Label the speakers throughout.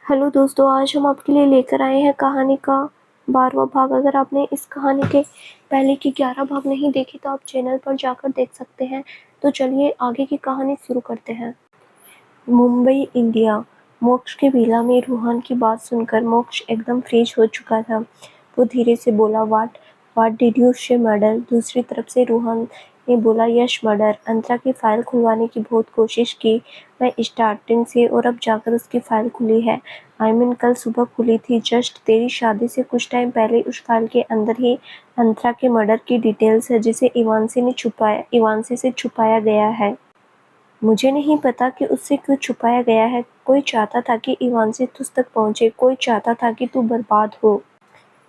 Speaker 1: Hello दोस्तों, आज हम आपके लिए लेकर आए हैं कहानी का 12वां भाग। अगर आपने इस कहानी के पहले के 11 भाग नहीं देखे तो आप चैनल पर जाकर देख सकते हैं। तो चलिए आगे की कहानी शुरू करते हैं। मुंबई, इंडिया। मोक्ष के विला में रूहान की बात सुनकर मोक्ष एकदम फ्रीज हो चुका था। वो धीरे से बोला, वाट डिड यू से मर्डर। दूसरी तरफ से रूहान ने बोला, यश मर्डर। अंतरा की फाइल खुलवाने की बहुत कोशिश की मैं स्टार्टिंग से, और अब जाकर उसकी फाइल खुली है। आई मीन कल सुबह खुली थी। जस्ट तेरी शादी से कुछ टाइम पहले उस फाइल के अंदर ही अंतरा के मर्डर की डिटेल्स है, जिसे इवांसी से छुपाया गया है। मुझे नहीं पता कि उससे क्यों छुपाया गया है। कोई चाहता था कि इवांसी तुझ तक पहुंचे, कोई चाहता था कि तू बर्बाद हो।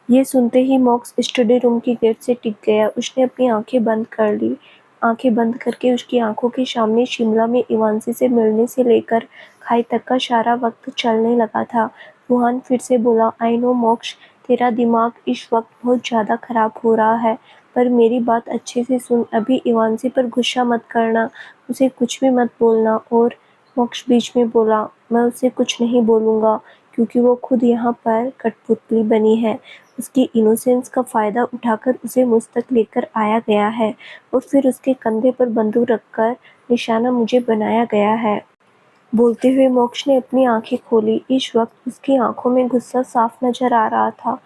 Speaker 1: ये सुनते ही मॉक्स स्टडी रूम की गेट से टिक गया। उसने अपनी आंखें बंद कर ली। आंखें बंद करके उसकी आंखों के सामने शिमला में इवांसी से मिलने से लेकर खाई तक का सारा वक्त चलने लगा था। रूहान फिर से बोला, आई नो मॉक्स, तेरा दिमाग इस वक्त बहुत ज़्यादा खराब हो रहा है, पर मेरी बात अच्छे से सुन। अभी इवांसी पर गुस्सा मत करना, उसे कुछ भी मत बोलना। और मॉक्स बीच में बोला, मैं उसे कुछ नहीं बोलूँगा, क्योंकि वो खुद यहाँ पर कठपुतली बनी है। उसकी इनोसेंस का फ़ायदा उठाकर उसे मुझ तक लेकर आया गया है, और फिर उसके कंधे पर बंदूक रखकर निशाना मुझे बनाया गया है। बोलते हुए मोक्ष ने अपनी आंखें खोली। इस वक्त उसकी आंखों में गुस्सा साफ नजर आ रहा था।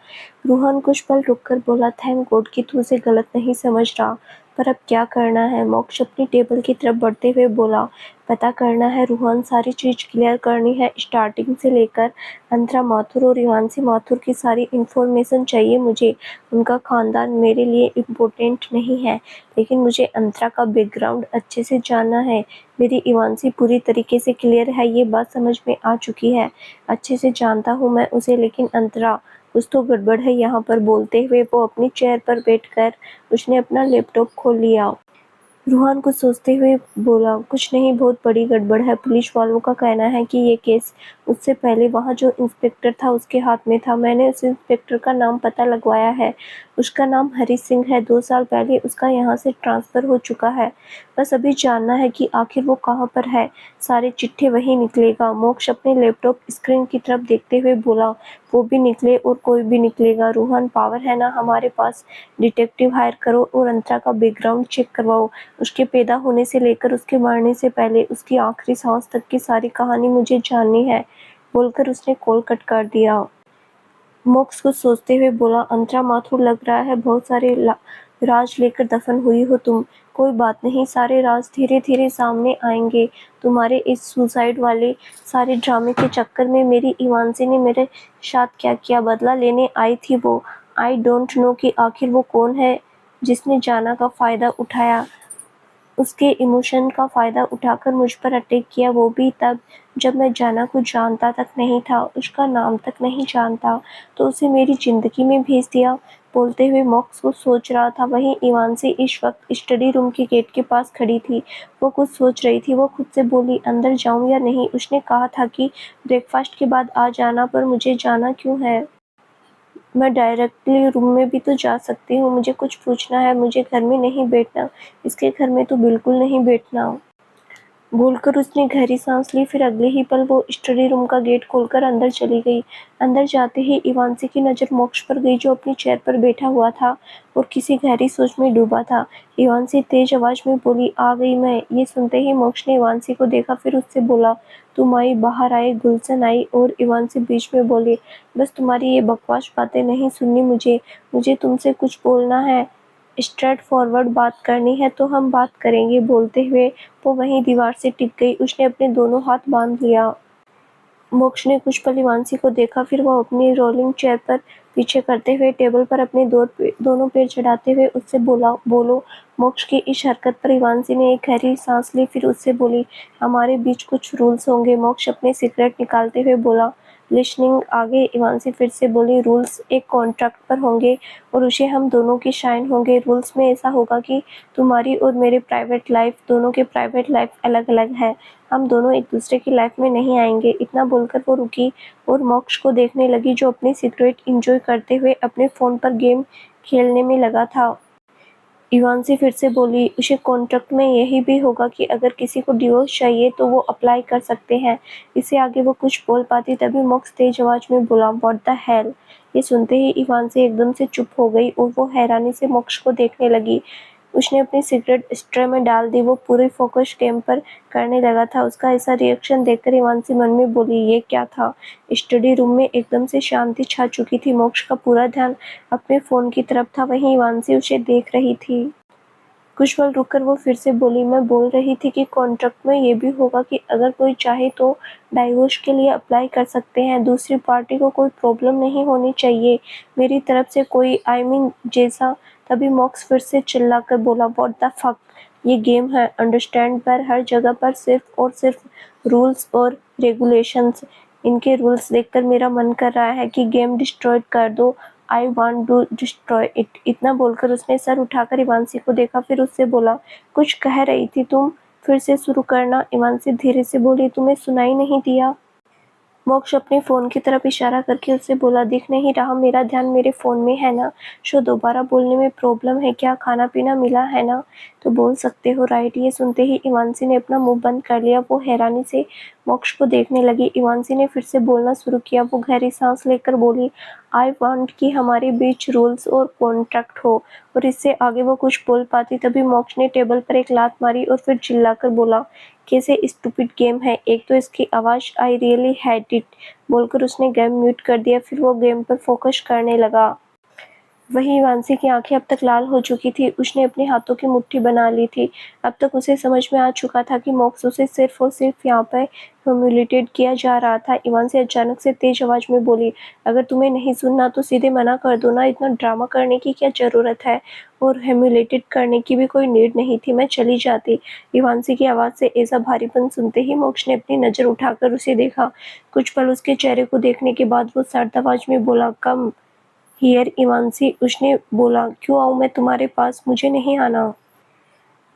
Speaker 1: रूहान कुछ पल रुककर बोला, थैंक गॉड कि तू उसे गलत नहीं समझ रहा, पर अब क्या करना है। मोक्ष अपनी टेबल की तरफ बढ़ते हुए बोला, पता करना है रूहान, सारी चीज़ क्लियर करनी है, स्टार्टिंग से लेकर अंतरा माथुर और इवांसी माथुर की सारी इन्फॉर्मेशन चाहिए मुझे। उनका खानदान मेरे लिए इम्पोर्टेंट नहीं है, लेकिन मुझे अंतरा का बैकग्राउंड अच्छे से जानना है। मेरी इवांसी पूरी तरीके से क्लियर है, ये बात समझ में आ चुकी है। अच्छे से जानता हूँ मैं उसे, लेकिन अंतरा, कुछ तो गड़बड़ है यहाँ पर। बोलते हुए वो अपनी चेयर पर बैठकर उसने अपना लैपटॉप खोल लिया। रूहान कुछ सोचते हुए बोला, कुछ नहीं, बहुत बड़ी गड़बड़ है। पुलिस वालों का कहना है कि ये केस उससे पहले वहाँ जो इंस्पेक्टर था उसके हाथ में था। मैंने उस इंस्पेक्टर का नाम पता लगवाया है। उसका नाम हरी सिंह है। 2 साल पहले उसका यहाँ से ट्रांसफ़र हो चुका है। बस अभी जानना है कि आखिर वो कहाँ पर है। सारे चिट्ठे वही निकलेगा। मोक्ष अपने लैपटॉप स्क्रीन की तरफ देखते हुए बोला, वो भी निकले और कोई भी निकलेगा। रूहान, पावर है ना हमारे पास। डिटेक्टिव हायर करो और अंतरा का बैकग्राउंड चेक करवाओ। उसके पैदा होने से लेकर उसके मरने से पहले उसकी आखिरी सांस तक की सारी कहानी मुझे जाननी है। बोलकर उसने कॉल कट कर दिया। मोक्स कुछ सोचते हुए बोला, अंतरा माथुर, लग रहा है बहुत सारे राज लेकर दफन हुई हो तुम। कोई बात नहीं, सारे राज धीरे धीरे सामने आएंगे। तुम्हारे इस सुसाइड वाले सारे ड्रामे के चक्कर में मेरी इवांसी ने मेरे साथ क्या किया, बदला लेने आई थी वो। आई डोंट नो कि आखिर वो कौन है जिसने जाना का फ़ायदा उठाया, उसके इमोशन का फ़ायदा उठाकर मुझ पर अटैक किया, वो भी तब जब मैं जाना को जानता तक नहीं था, उसका नाम तक नहीं जानता, तो उसे मेरी ज़िंदगी में भेज दिया। बोलते हुए मॉक्स कुछ सोच रहा था। वहीं इवांसी इस वक्त स्टडी रूम के गेट के पास खड़ी थी। वो कुछ सोच रही थी। वो खुद से बोली, अंदर जाऊं या नहीं। उसने कहा था कि ब्रेकफास्ट के बाद आ जाना, पर मुझे जाना क्यों है। मैं डायरेक्टली रूम में भी तो जा सकती हूँ। मुझे कुछ पूछना है, मुझे घर में नहीं बैठना, इसके घर में तो बिल्कुल नहीं बैठना। बोलकर उसने गहरी सांस ली। फिर अगले ही पल वो स्टडी रूम का गेट खोलकर अंदर चली गई। अंदर जाते ही इवांसी की नज़र मोक्ष पर गई, जो अपनी चेयर पर बैठा हुआ था और किसी गहरी सोच में डूबा था। इवांसी तेज आवाज में बोली, आ गई मैं। ये सुनते ही मोक्ष ने इवांसी को देखा, फिर उससे बोला, तुम आई। बाहर आए। गुलशन आई और इवांसी बीच में बोली, बस तुम्हारी ये बकवास बातें नहीं सुननी मुझे। मुझे तुमसे कुछ बोलना है, स्ट्रेट फॉरवर्ड बात करनी है तो हम बात करेंगे। बोलते हुए वो वहीं दीवार से टिक गई। उसने अपने दोनों हाथ बांध लिया। मोक्ष ने कुछ पल इवांसी को देखा, फिर वह अपनी रोलिंग चेयर पर पीछे करते हुए टेबल पर अपने दोनों पैर चढ़ाते हुए उससे बोला, बोलो। मोक्ष की इस हरकत पर इवांसी ने एक गहरी सांस ली, फिर उससे बोली, हमारे बीच कुछ रूल्स होंगे। मोक्ष अपने सिगरेट निकालते हुए बोला, लिसनिंग। आगे इवांसी फिर से बोली, रूल्स एक कॉन्ट्रैक्ट पर होंगे और उसे हम दोनों की साइन होंगे। रूल्स में ऐसा होगा कि तुम्हारी और मेरे प्राइवेट लाइफ, दोनों के प्राइवेट लाइफ अलग अलग है। हम दोनों एक दूसरे की लाइफ में नहीं आएंगे। इतना बोलकर वो रुकी और मोक्ष को देखने लगी, जो अपनी सिगरेट इंजॉय करते हुए अपने फ़ोन पर गेम खेलने में लगा था। इवांसी फिर से बोली, उसे कॉन्ट्रैक्ट में यही भी होगा कि अगर किसी को डिवोर्स चाहिए तो वो अप्लाई कर सकते हैं। इससे आगे वो कुछ बोल पाती तभी मॉक्स तेज आवाज में बोला, व्हाट द हेल। ये सुनते ही इवांसी एकदम से चुप हो गई और वो हैरानी से मॉक्स को देखने लगी। उसने अपनी सिगरेट स्ट्रे में डाल दी। वो पूरी फोकस गेम पर करने लगा था। उसका ऐसा रिएक्शन देखकर इवांसी मन में बोली, ये क्या था। स्टडी रूम में एकदम से शांति छा चुकी थी। मोक्ष का पूरा ध्यान अपने फोन की तरफ था, वहीं इवांसी उसे देख रही थी। कुछ पल रुककर वो फिर से बोली, मैं बोल रही थी कि कॉन्ट्रैक्ट में ये भी होगा कि अगर कोई चाहे तो डाइवोर्स के लिए अप्लाई कर सकते हैं। दूसरी पार्टी को कोई प्रॉब्लम नहीं होनी चाहिए मेरी तरफ से कोई जैसा। तभी मॉक्स फिर से चिल्लाकर बोला, व्हाट द फक। ये गेम है, अंडरस्टैंड। पर हर जगह पर सिर्फ और सिर्फ रूल्स और रेगुलेशंस। इनके रूल्स देखकर मेरा मन कर रहा है कि गेम डिस्ट्रॉय कर दो। I want to destroy it. इतना बोलकर उसने सर उठाकर इवांसी को देखा, फिर उससे बोला, कुछ कह रही थी तुम, फिर से शुरू करना। इवांसी धीरे से बोली, तुम्हें सुनाई नहीं दिया। मोक्ष अपने फोन की तरफ इशारा करके उससे बोला, दिख नहीं रहा मेरा ध्यान मेरे फोन में है ना। शो दोबारा बोलने में प्रॉब्लम है क्या, खाना पीना मिला है ना, तो बोल सकते हो राइट। ये सुनते ही इवांसी ने अपना मुंह बंद कर लिया। वो हैरानी से मोक्ष को देखने लगी। इवांसी ने फिर से बोलना शुरू किया। वो गहरी सांस लेकर बोली, आई वांट कि हमारे बीच रूल्स और कॉन्ट्रैक्ट हो। और इससे आगे वो कुछ बोल पाती तभी मोक्ष ने टेबल पर एक लात मारी और फिर चिल्लाकर बोला, कैसे स्टूपिड गेम है, एक तो इसकी आवाज, आई रियली हेट इट। बोलकर उसने गेम म्यूट कर दिया। फिर वो गेम पर फोकस करने लगा। वहीं वांसी की आंखें अब तक लाल हो चुकी थी। उसने अपने हाथों की मुट्ठी बना ली थी। अब तक उसे समझ में आ चुका था कि मॉक्स उसे सिर्फ और सिर्फ यहाँ पर ह्यूमिलेटेड किया जा रहा था। इवांसी अचानक से तेज आवाज में बोली, अगर तुम्हें नहीं सुनना तो सीधे मना कर दो ना, इतना ड्रामा करने की क्या जरूरत है, और ह्यूमिलेटेड करने की भी कोई नीड नहीं थी, मैं चली जाती। इवांसी की आवाज से ऐसा भारीपन सुनते ही मोक्ष ने अपनी नजर उठाकर उसे देखा। कुछ पल उसके चेहरे को देखने के बाद वो सर्द आवाज में बोला, कम हियर इवांसी। उसने बोला, क्यों आऊं मैं तुम्हारे पास, मुझे नहीं आना।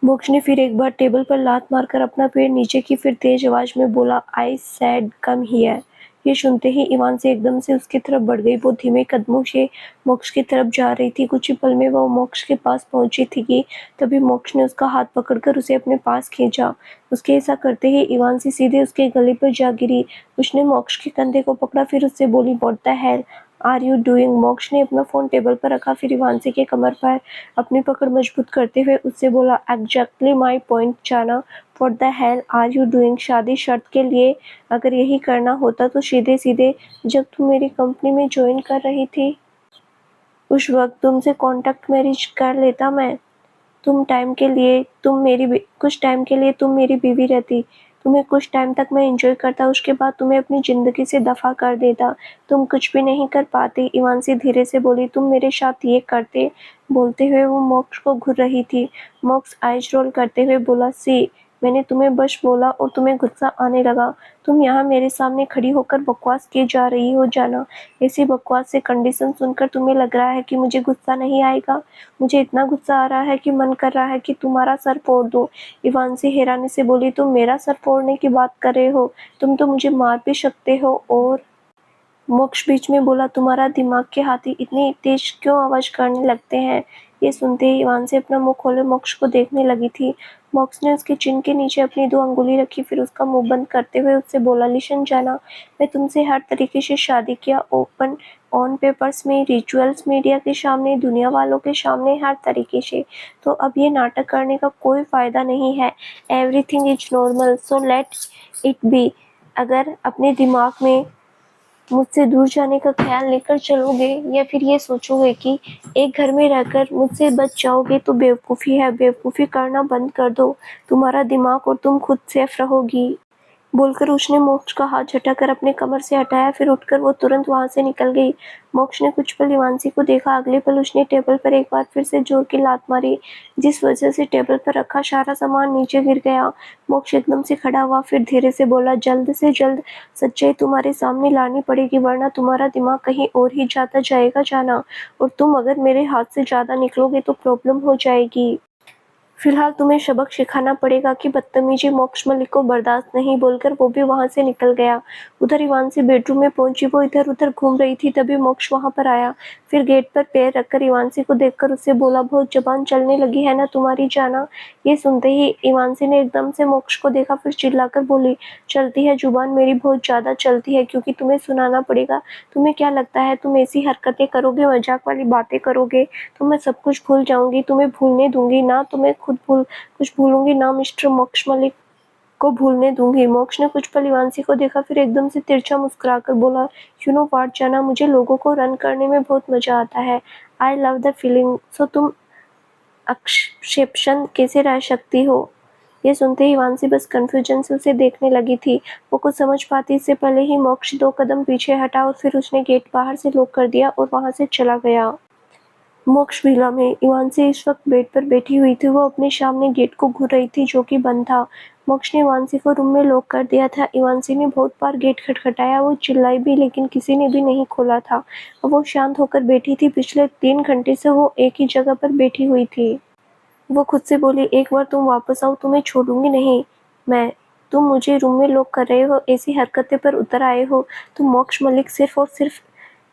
Speaker 1: मोक्ष ने फिर एक बार टेबल पर लात मारकर अपना पैर नीचे की, फिर तेज आवाज में बोला, आई सैड कम हियर। ये सुनते ही इवांसी एकदम से उसकी तरफ बढ़ गई। वो धीमे कदमों से मोक्ष की तरफ जा रही थी। कुछ ही पल में वो मोक्ष के पास पहुंची थी कि तभी मोक्ष ने उसका हाथ पकड़कर उसे अपने पास खींचा। उसके ऐसा करते ही इवांसी सीधे उसके गले पर जा गिरी। उसने मोक्ष के कंधे को पकड़ा, फिर उससे बोली, what the hell are you doing. Moksh ने अपना फोन टेबल पर रखा, फिर इवांसी के कमर पर अपनी पकड़ मजबूत करते हुए उससे बोला, एग्जैक्टली माई पॉइंट जाना, what the hell are you doing. शादी शर्त के लिए अगर यही करना होता तो सीधे सीधे जब तुम मेरी कंपनी में ज्वाइन कर रही थी उस वक्त तुमसे कॉन्टैक्ट मैरिज कर लेता मैं। कुछ टाइम के लिए तुम मेरी बीवी रहती। तुम्हें कुछ टाइम तक मैं एंजॉय करता, उसके बाद तुम्हें अपनी जिंदगी से दफा कर देता। तुम कुछ भी नहीं कर पाते। इवांसी धीरे से बोली, तुम मेरे साथ ये करते। बोलते हुए वो मोक्ष को घूर रही थी। मोक्ष आइज रोल करते हुए बोला, सी मैंने तुम्हें बस बोला और तुम्हें गुस्सा आने लगा। तुम यहाँ मेरे सामने खड़ी होकर बकवास किए जा रही हो जाना। ऐसी बकवास से कंडीशन सुनकर तुम्हें लग रहा है कि मुझे गुस्सा नहीं आएगा। मुझे इतना गुस्सा आ रहा है कि मन कर रहा है कि तुम्हारा सर फोड़ दूं। इवांसी हैरानी से बोली, तुम मेरा सर फोड़ने की बात कर रहे हो, तुम तो मुझे मार भी सकते हो। और मोक्ष बीच में बोला, तुम्हारा दिमाग के हाथी इतनी तेज क्यों आवाज करने लगते हैं। ये सुनते ही इवांसी अपना मुंह खोले मोक्ष को देखने लगी थी। मोक्ष ने उसके चिन के नीचे अपनी 2 अंगुली रखी, फिर उसका मुंह बंद करते हुए उससे बोला, लिशन जाना, मैं तुमसे हर तरीके से शादी किया, ओपन ऑन पेपर्स में, रिचुअल्स, मीडिया के सामने, दुनिया वालों के सामने, हर तरीके से। तो अब ये नाटक करने का कोई फायदा नहीं है। Everything is normal, so let it be. अगर अपने दिमाग में मुझसे दूर जाने का ख्याल लेकर चलोगे या फिर ये सोचोगे कि एक घर में रहकर मुझसे बच जाओगे तो बेवकूफ़ी है। बेवकूफ़ी करना बंद कर दो, तुम्हारा दिमाग और तुम खुद सेफ रहोगी। बोलकर उसने मोक्ष का हाथ झटाकर अपने कमर से हटाया, फिर उठकर वो तुरंत वहां से निकल गई। मोक्ष ने कुछ पल इवांसी को देखा। अगले पल उसने टेबल पर एक बार फिर से जोर की लात मारी, जिस वजह से टेबल पर रखा सारा सामान नीचे गिर गया। मोक्ष एकदम से खड़ा हुआ, फिर धीरे से बोला, जल्द से जल्द सच्चाई तुम्हारे सामने लानी पड़ेगी, वरना तुम्हारा दिमाग कहीं और ही जाता जाएगा जाना, और तुम अगर मेरे हाथ से ज्यादा निकलोगे तो प्रॉब्लम हो जाएगी। फिलहाल तुम्हें सबक सिखाना पड़ेगा कि बदतमीजी मोक्ष मलिक को बर्दाश्त नहीं, बोलकर वो भी वहां से निकल गया। उधर इवांसी बेडरूम में पहुंची। वो इधर उधर घूम रही थी, तभी मोक्ष वहां पर आया। फिर गेट पर पैर रखकर इवांसी को देखकर उससे बोला, बहुत जबान चलने लगी है ना तुम्हारी जाना। ये सुनते ही इवांसी ने एकदम से मोक्ष को देखा, फिर चिल्लाकर बोली, चलती है जुबान मेरी, बहुत ज्यादा चलती है, क्योंकि तुम्हें सुनाना पड़ेगा। तुम्हें क्या लगता है तुम ऐसी हरकतें करोगे, मजाक वाली बातें करोगे तो मैं सब कुछ भूल जाऊंगी, तुम्हें भूलने दूंगी ना, तुम्हें खुद कुछ भूलूंगी ना, मिस्टर मोक्ष मलिक को भूलने दूंगी। मोक्ष ने कुछ पल इवांसी को देखा, फिर एकदम से तिरछा मुस्कुराकर बोला, यू नो व्हाट जाना, मुझे लोगों को रन करने में बहुत मजा आता है। I love the feeling. So तुम एक्सेप्शन कैसे रह सकती हो। ये सुनते ही इवांसी बस कंफ्यूजन से उसे देखने लगी थी। वो कुछ समझ पाती इससे पहले ही मोक्ष 2 कदम पीछे हटा और फिर उसने गेट बाहर से लॉक कर दिया और वहां से चला गया। मोक्ष विला में इवांसी इस वक्त बेड पर बैठी हुई थी। वो अपने सामने गेट को घूर रही थी जो कि बंद था। मोक्ष ने इवांसी को रूम में लॉक कर दिया था। इवांसी ने बहुत बार गेट खटखटाया, वो चिल्लाई भी, लेकिन किसी ने भी नहीं खोला था। वो शांत होकर बैठी थी। पिछले 3 घंटे से वो एक ही जगह पर बैठी हुई थी। वो खुद से बोली, एक बार तुम वापस आओ, तुम्हें छोड़ूंगी नहीं मैं। तुम मुझे रूम में लॉक कर रहे हो, ऐसी हरकतें पर उतर आए हो तुम मोक्ष मलिक, सिर्फ और सिर्फ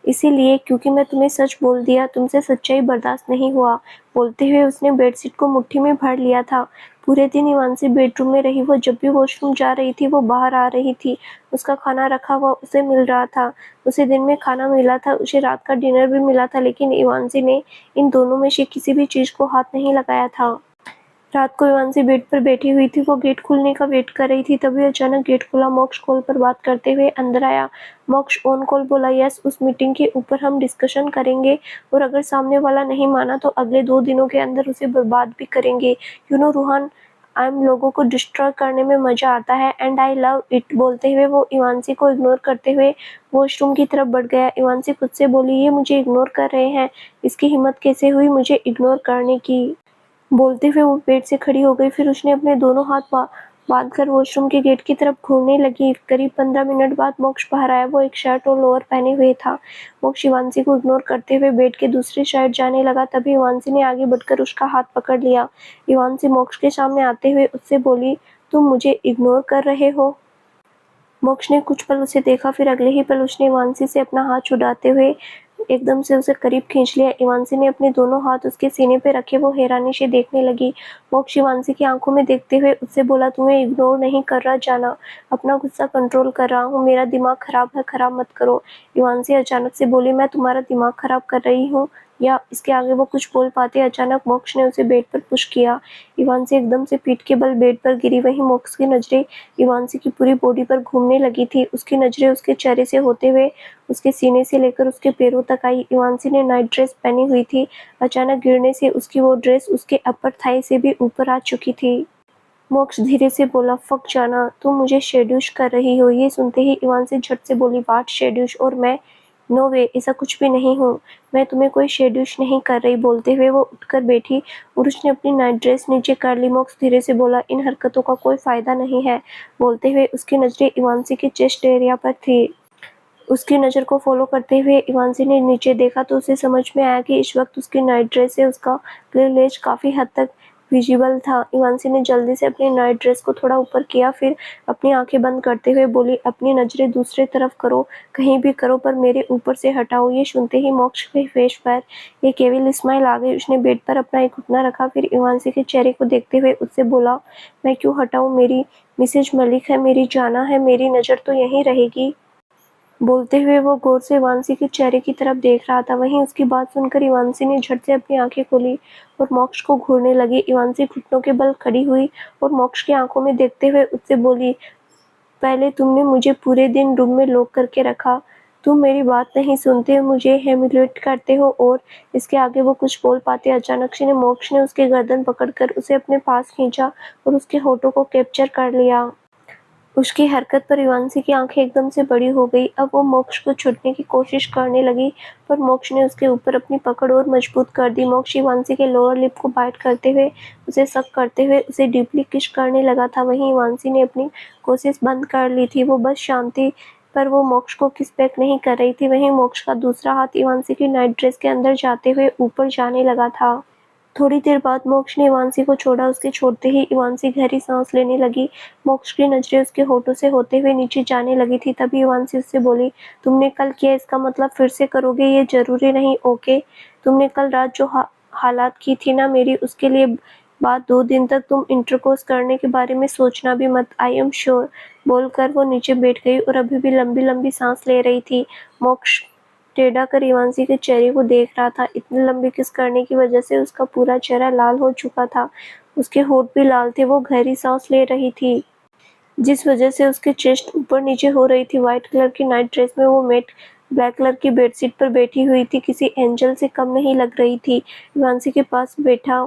Speaker 1: इसीलिए क्योंकि मैं तुम्हें सच बोल दिया, तुमसे सच्चाई बर्दाश्त नहीं हुआ। बोलते हुए उसने बेडशीट को मुट्ठी में भर लिया था। पूरे दिन इवांसी बेडरूम में रही। वो जब भी वॉशरूम जा रही थी वो बाहर आ रही थी। उसका खाना रखा हुआ उसे मिल रहा था। उसे दिन में खाना मिला था, उसे रात का डिनर भी मिला था, लेकिन इवांसी ने इन दोनों में से किसी भी चीज को हाथ नहीं लगाया था। रात को इवांसी बेड पर बैठी हुई थी। वो गेट खुलने का वेट कर रही थी, तभी अचानक गेट खुला। मोक्ष कॉल पर बात करते हुए अंदर आया। मोक्ष ऑन कॉल बोला, यस, उस मीटिंग के ऊपर हम डिस्कशन करेंगे और अगर सामने वाला नहीं माना तो अगले 2 दिनों के अंदर उसे बर्बाद भी करेंगे। यू नो रूहान, लोगों को डिस्ट्रॉय करने में मजा आता है एंड आई लव इट। बोलते हुए वो इवांसी को इग्नोर करते हुए वॉशरूम की तरफ बढ़ गया। इवांसी खुद से बोली, ये मुझे इग्नोर कर रहे हैं, इसकी हिम्मत कैसे हुई मुझे इग्नोर करने की। बोलते हुए वो बेड से खड़ी हो गई। फिर उसने अपने दोनों हाथ बांधकर वॉशरूम के गेट की तरफ घूरने लगी। करीब 15 मिनट बाद मोक्ष बाहर आया। वो एक शर्ट और लोअर पहने हुए था। मोक्ष इवांसी को इग्नोर करते हुए बेड के दूसरी साइड जाने लगा, तभी इवांसी ने आगे बढ़कर उसका हाथ पकड़ लिया। इवांसी मोक्ष के सामने आते हुए उससे बोली, तुम मुझे इग्नोर कर रहे हो। मोक्ष ने कुछ पल उसे देखा, फिर अगले ही पल उसने इवांसी से अपना हाथ छुड़ाते हुए एकदम से उसे करीब खींच लिया। इवांसी ने अपने दोनों हाथ उसके सीने पे रखे। वो हैरानी से देखने लगी। मोक्ष इवांसी की आंखों में देखते हुए उससे बोला, तुम्हें इग्नोर नहीं कर रहा जाना, अपना गुस्सा कंट्रोल कर रहा हूँ, मेरा दिमाग खराब है, खराब मत करो। इवांसी अचानक से बोली, मैं तुम्हारा दिमाग खराब कर रही हूँ? या इसके आगे वो कुछ बोल पाते, अचानक मोक्ष ने उसे बेड पर पुश किया। इवांसी एकदम से पीठ के बल बेड पर गिरी। वहीं मोक्ष की नजरें इवांसी की पूरी बॉडी पर घूमने लगी थी। उसकी नजरें उसके चेहरे से होते हुए उसके सीने से लेकर उसके पैरों तक आई। इवांसी ने नाइट ड्रेस पहनी हुई थी। अचानक गिरने से उसकी वो ड्रेस उसके अपर थाई से भी ऊपर आ चुकी थी। मोक्ष धीरे से बोला, फक जाना, तुम मुझे शेड्यूस कर रही हो। ये सुनते ही इवांसी झट से बोली, वाट शेड्यूस? और मैं, नो वे, ऐसा कुछ भी नहीं हूँ, मैं तुम्हें कोई शेड्यूस नहीं कर रही। बोलते हुए वो उठकर बैठी और उसने अपनी नाइट ड्रेस नीचे कर ली। मोक्ष धीरे से बोला, इन हरकतों का कोई फायदा नहीं है। बोलते हुए उसकी नजरें इवांसी के चेस्ट एरिया पर थी। उसकी नज़र को फॉलो करते हुए इवांसी ने नीचे देखा तो उसे समझ में आया कि इस वक्त उसकी नाइट ड्रेस से उसका क्लीवेज काफ़ी हद तक विजिबल था। इवांसी ने जल्दी से अपनी नाइट ड्रेस को थोड़ा ऊपर किया, फिर अपनी आंखें बंद करते हुए बोली, अपनी नज़रें दूसरी तरफ करो, कहीं भी करो, पर मेरे ऊपर से हटाओ। ये सुनते ही मोक्ष के फेस पर एक एविल स्माइल आ गई। उसने बेड पर अपना एक घुटना रखा, फिर इवांसी के चेहरे को देखते हुए उससे बोला, मैं क्यों हटाऊँ? मेरी मिसेज मलिक है, मेरी जाना है, मेरी नज़र तो यहीं रहेगी। बोलते हुए वो गौर से इवांसी के चेहरे की तरफ देख रहा था। वहीं उसकी बात सुनकर इवांसी ने झट से अपनी आंखें खोली और मोक्ष को घूरने लगी। इवांसी घुटनों के बल खड़ी हुई और मोक्ष की आंखों में देखते हुए उससे बोली, पहले तुमने मुझे पूरे दिन रूम में लॉक करके रखा, तुम मेरी बात नहीं सुनते, मुझे ह्यूमिलेट करते हो। और इसके आगे वो कुछ बोल पाते, अचानक से मोक्ष ने उसके गर्दन पकड़कर उसे अपने पास खींचा और उसके होठों को कैप्चर कर लिया। उसकी हरकत पर इवांसी की आंखें एकदम से बड़ी हो गई। अब वो मोक्ष को छूटने की कोशिश करने लगी, पर मोक्ष ने उसके ऊपर अपनी पकड़ और मजबूत कर दी। मोक्ष इवांसी के लोअर लिप को बाइट करते हुए, उसे सक करते हुए उसे डीपली किस करने लगा था। वहीं इवांसी ने अपनी कोशिश बंद कर ली थी। वो बस शांति पर वो मोक्ष को किस बैक नहीं कर रही थी। वहीं मोक्ष का दूसरा हाथ इवांसी की नाइट ड्रेस के अंदर जाते हुए ऊपर जाने लगा था। थोड़ी देर बाद मोक्ष ने इवांसी को छोड़ा। उसके छोड़ते ही इवांसी गहरी सांस लेने लगी। मोक्ष की नजरें उसके होठों से होते हुए नीचे जाने लगी थी। तभी इवांसी उससे बोली, तुमने कल किया इसका मतलब फिर से करोगे, ये जरूरी नहीं। ओके, तुमने कल रात जो हालात की थी ना मेरी, उसके लिए बाद 2 दिन तक तुम इंटरकोर्स करने के बारे में सोचना भी मत। I am sure. बोलकर वो नीचे बैठ गई और अभी भी लंबी लंबी सांस ले रही थी। मोक्ष टेढ़ा कर इवांसी के चेहरे को देख रहा था। इतनी लंबी किस करने की वजह से उसका पूरा चेहरा लाल हो चुका था। उसके होठ भी लाल थे। वो गहरी सांस ले रही थी, जिस वजह से उसकी चेस्ट ऊपर नीचे हो रही थी। व्हाइट कलर की नाइट ड्रेस में वो मैट ब्लैक कलर की बेडशीट पर बैठी हुई थी। किसी एंजल से कम नहीं लग रही थी। इवांसी के पास बैठा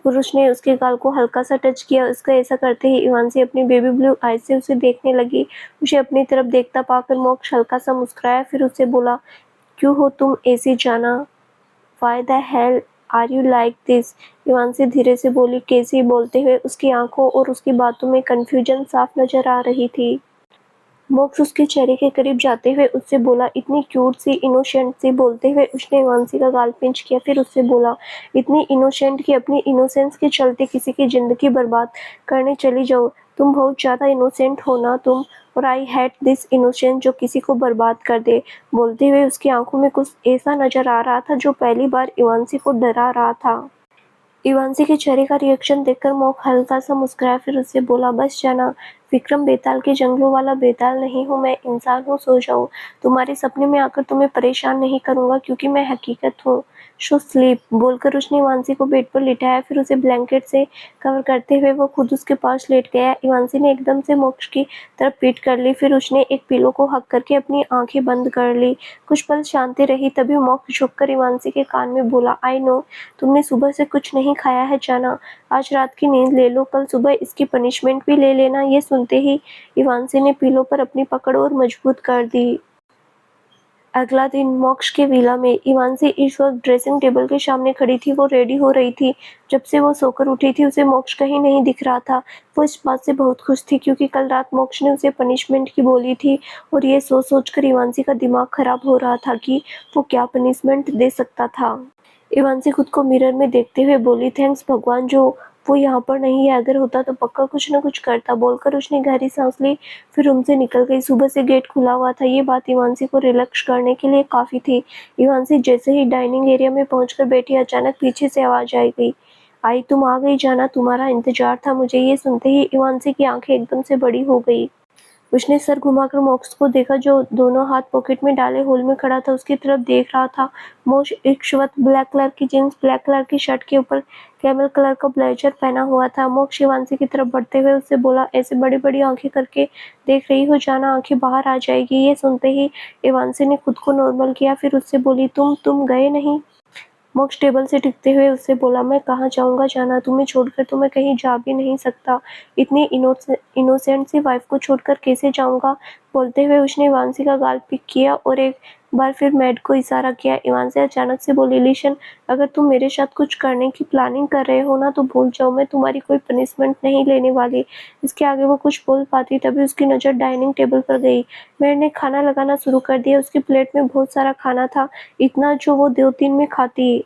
Speaker 1: पुरुष ने उसके गाल को हल्का सा टच किया। उसका ऐसा करते ही इवांसी अपनी बेबी ब्लू आईज से उसे देखने लगी। उसे अपनी तरफ देखता पाकर मोक्ष हल्का सा मुस्कुराया, फिर उससे बोला, क्यों हो तुम ऐसी जाना? Why the hell are you like this? इवांसी धीरे से बोली। कैसी? बोलते हुए उसकी आंखों और उसकी बातों में कंफ्यूजन साफ नजर आ रही थी। मोक्ष उसके चेहरे के करीब जाते हुए उससे बोला, इतनी क्यूट सी, इनोसेंट सी। बोलते हुए उसने इवांसी का गाल पिंच किया, फिर उससे बोला, इतनी इनोसेंट कि अपनी इनोसेंस के चलते किसी की जिंदगी बर्बाद करने चली जाओ। तुम बहुत ज्यादा इनोसेंट हो ना तुम, और आई हेट दिस इनोसेंट जो किसी को बर्बाद कर दे। बोलते हुए उसकी आंखों में कुछ ऐसा नजर आ रहा था जो पहली बार इवांसी को डरा रहा था। इवांसी के चेहरे का रिएक्शन देखकर मोक्ष हल्का सा मुस्कुराया, फिर उससे बोला, बस जाना। विक्रम बेताल के जंगलों वाला बेताल नहीं हूँ मैं, इंसान हूँ। सो जाओ। तुम्हारे सपने में आकर तुम्हें परेशान नहीं करूंगा क्योंकि मैं हकीकत हूँ। Show sleep. बोलकर उसने इवांसी को बेड पर लिटाया, फिर उसे ब्लैंकेट से कवर करते हुए वो खुद उसके पास लेट गया। इवांसी ने एकदम से मोक्ष की तरफ पीठ कर ली, फिर उसने एक पिलो को हक करके अपनी आंखें बंद कर ली। कुछ पल शांति रही, तभी मोक्ष झुककर इवांसी के कान में बोला, आई नो तुमने सुबह से कुछ नहीं खाया है जाना। आज रात की नींद ले लो, कल सुबह इसकी पनिशमेंट भी ले लेना। ये सुनते ही इवांसी ने पिलो पर अपनी पकड़ और मजबूत कर दी। अगला दिन मोक्ष के विला में इवांसी इस वक्त ड्रेसिंग टेबल के सामने खड़ी थी। वो रेडी हो रही थी। जब से वो सोकर उठी थी उसे मोक्ष कहीं नहीं दिख रहा था। वो इस बात से बहुत खुश थी क्योंकि कल रात मोक्ष ने उसे पनिशमेंट की बोली थी, और ये सोच सोचकर इवांसी का दिमाग खराब हो रहा था कि वो क्या पनिशमेंट दे सकता था। इवांसी खुद को मिरर में देखते हुए बोली, थैंक्स भगवान जो वो यहाँ पर नहीं है, अगर होता तो पक्का कुछ न कुछ करता। बोलकर उसने गहरी सांस ली, फिर रूम से निकल गई। सुबह से गेट खुला हुआ था, ये बात इवांसी को रिलैक्स करने के लिए काफी थी। इवांसी जैसे ही डाइनिंग एरिया में पहुंचकर बैठी, अचानक पीछे से आवाज आई, तुम आ गई जाना, तुम्हारा इंतजार था मुझे। ये सुनते ही इवांसी की आंखें एकदम से बड़ी हो गई। उसने सर घुमाकर मोक्ष को देखा, जो दोनों हाथ पॉकेट में डाले हॉल में खड़ा था। उसकी तरफ देख रहा था। मोक्ष एक श्वेत ब्लैक कलर की जींस, ब्लैक कलर की शर्ट के ऊपर कैमल कलर का ब्लेजर पहना हुआ था। मोक्ष इवांसी की तरफ बढ़ते हुए उससे बोला, ऐसे बड़ी बड़ी आंखें करके देख रही हो जाना, आंखें बाहर आ जाएगी। ये सुनते ही इवांसी ने खुद को नॉर्मल किया, फिर उससे बोली, तुम गए नहीं? मोक्ष टेबल से टिकते हुए उससे बोला, मैं कहाँ जाऊंगा जाना, तुम्हें छोड़कर तो मैं कहीं जा भी नहीं सकता। इतनी इनोसेंट सी वाइफ को छोड़कर कैसे जाऊंगा? बोलते हुए उसने इवांसी का गाल पिक किया और एक बार फिर मैड को इशारा किया। इवांसी अचानक से बोली, लिशन, अगर तुम मेरे साथ कुछ करने की प्लानिंग कर रहे हो ना तो भूल जाओ, मैं तुम्हारी कोई पनिशमेंट नहीं लेने वाली। इसके आगे वो कुछ बोल पाती, तभी उसकी नज़र डाइनिंग टेबल पर गई। मैड ने खाना लगाना शुरू कर दिया। उसकी प्लेट में बहुत सारा खाना था, इतना जो वो 2 दिन में खाती।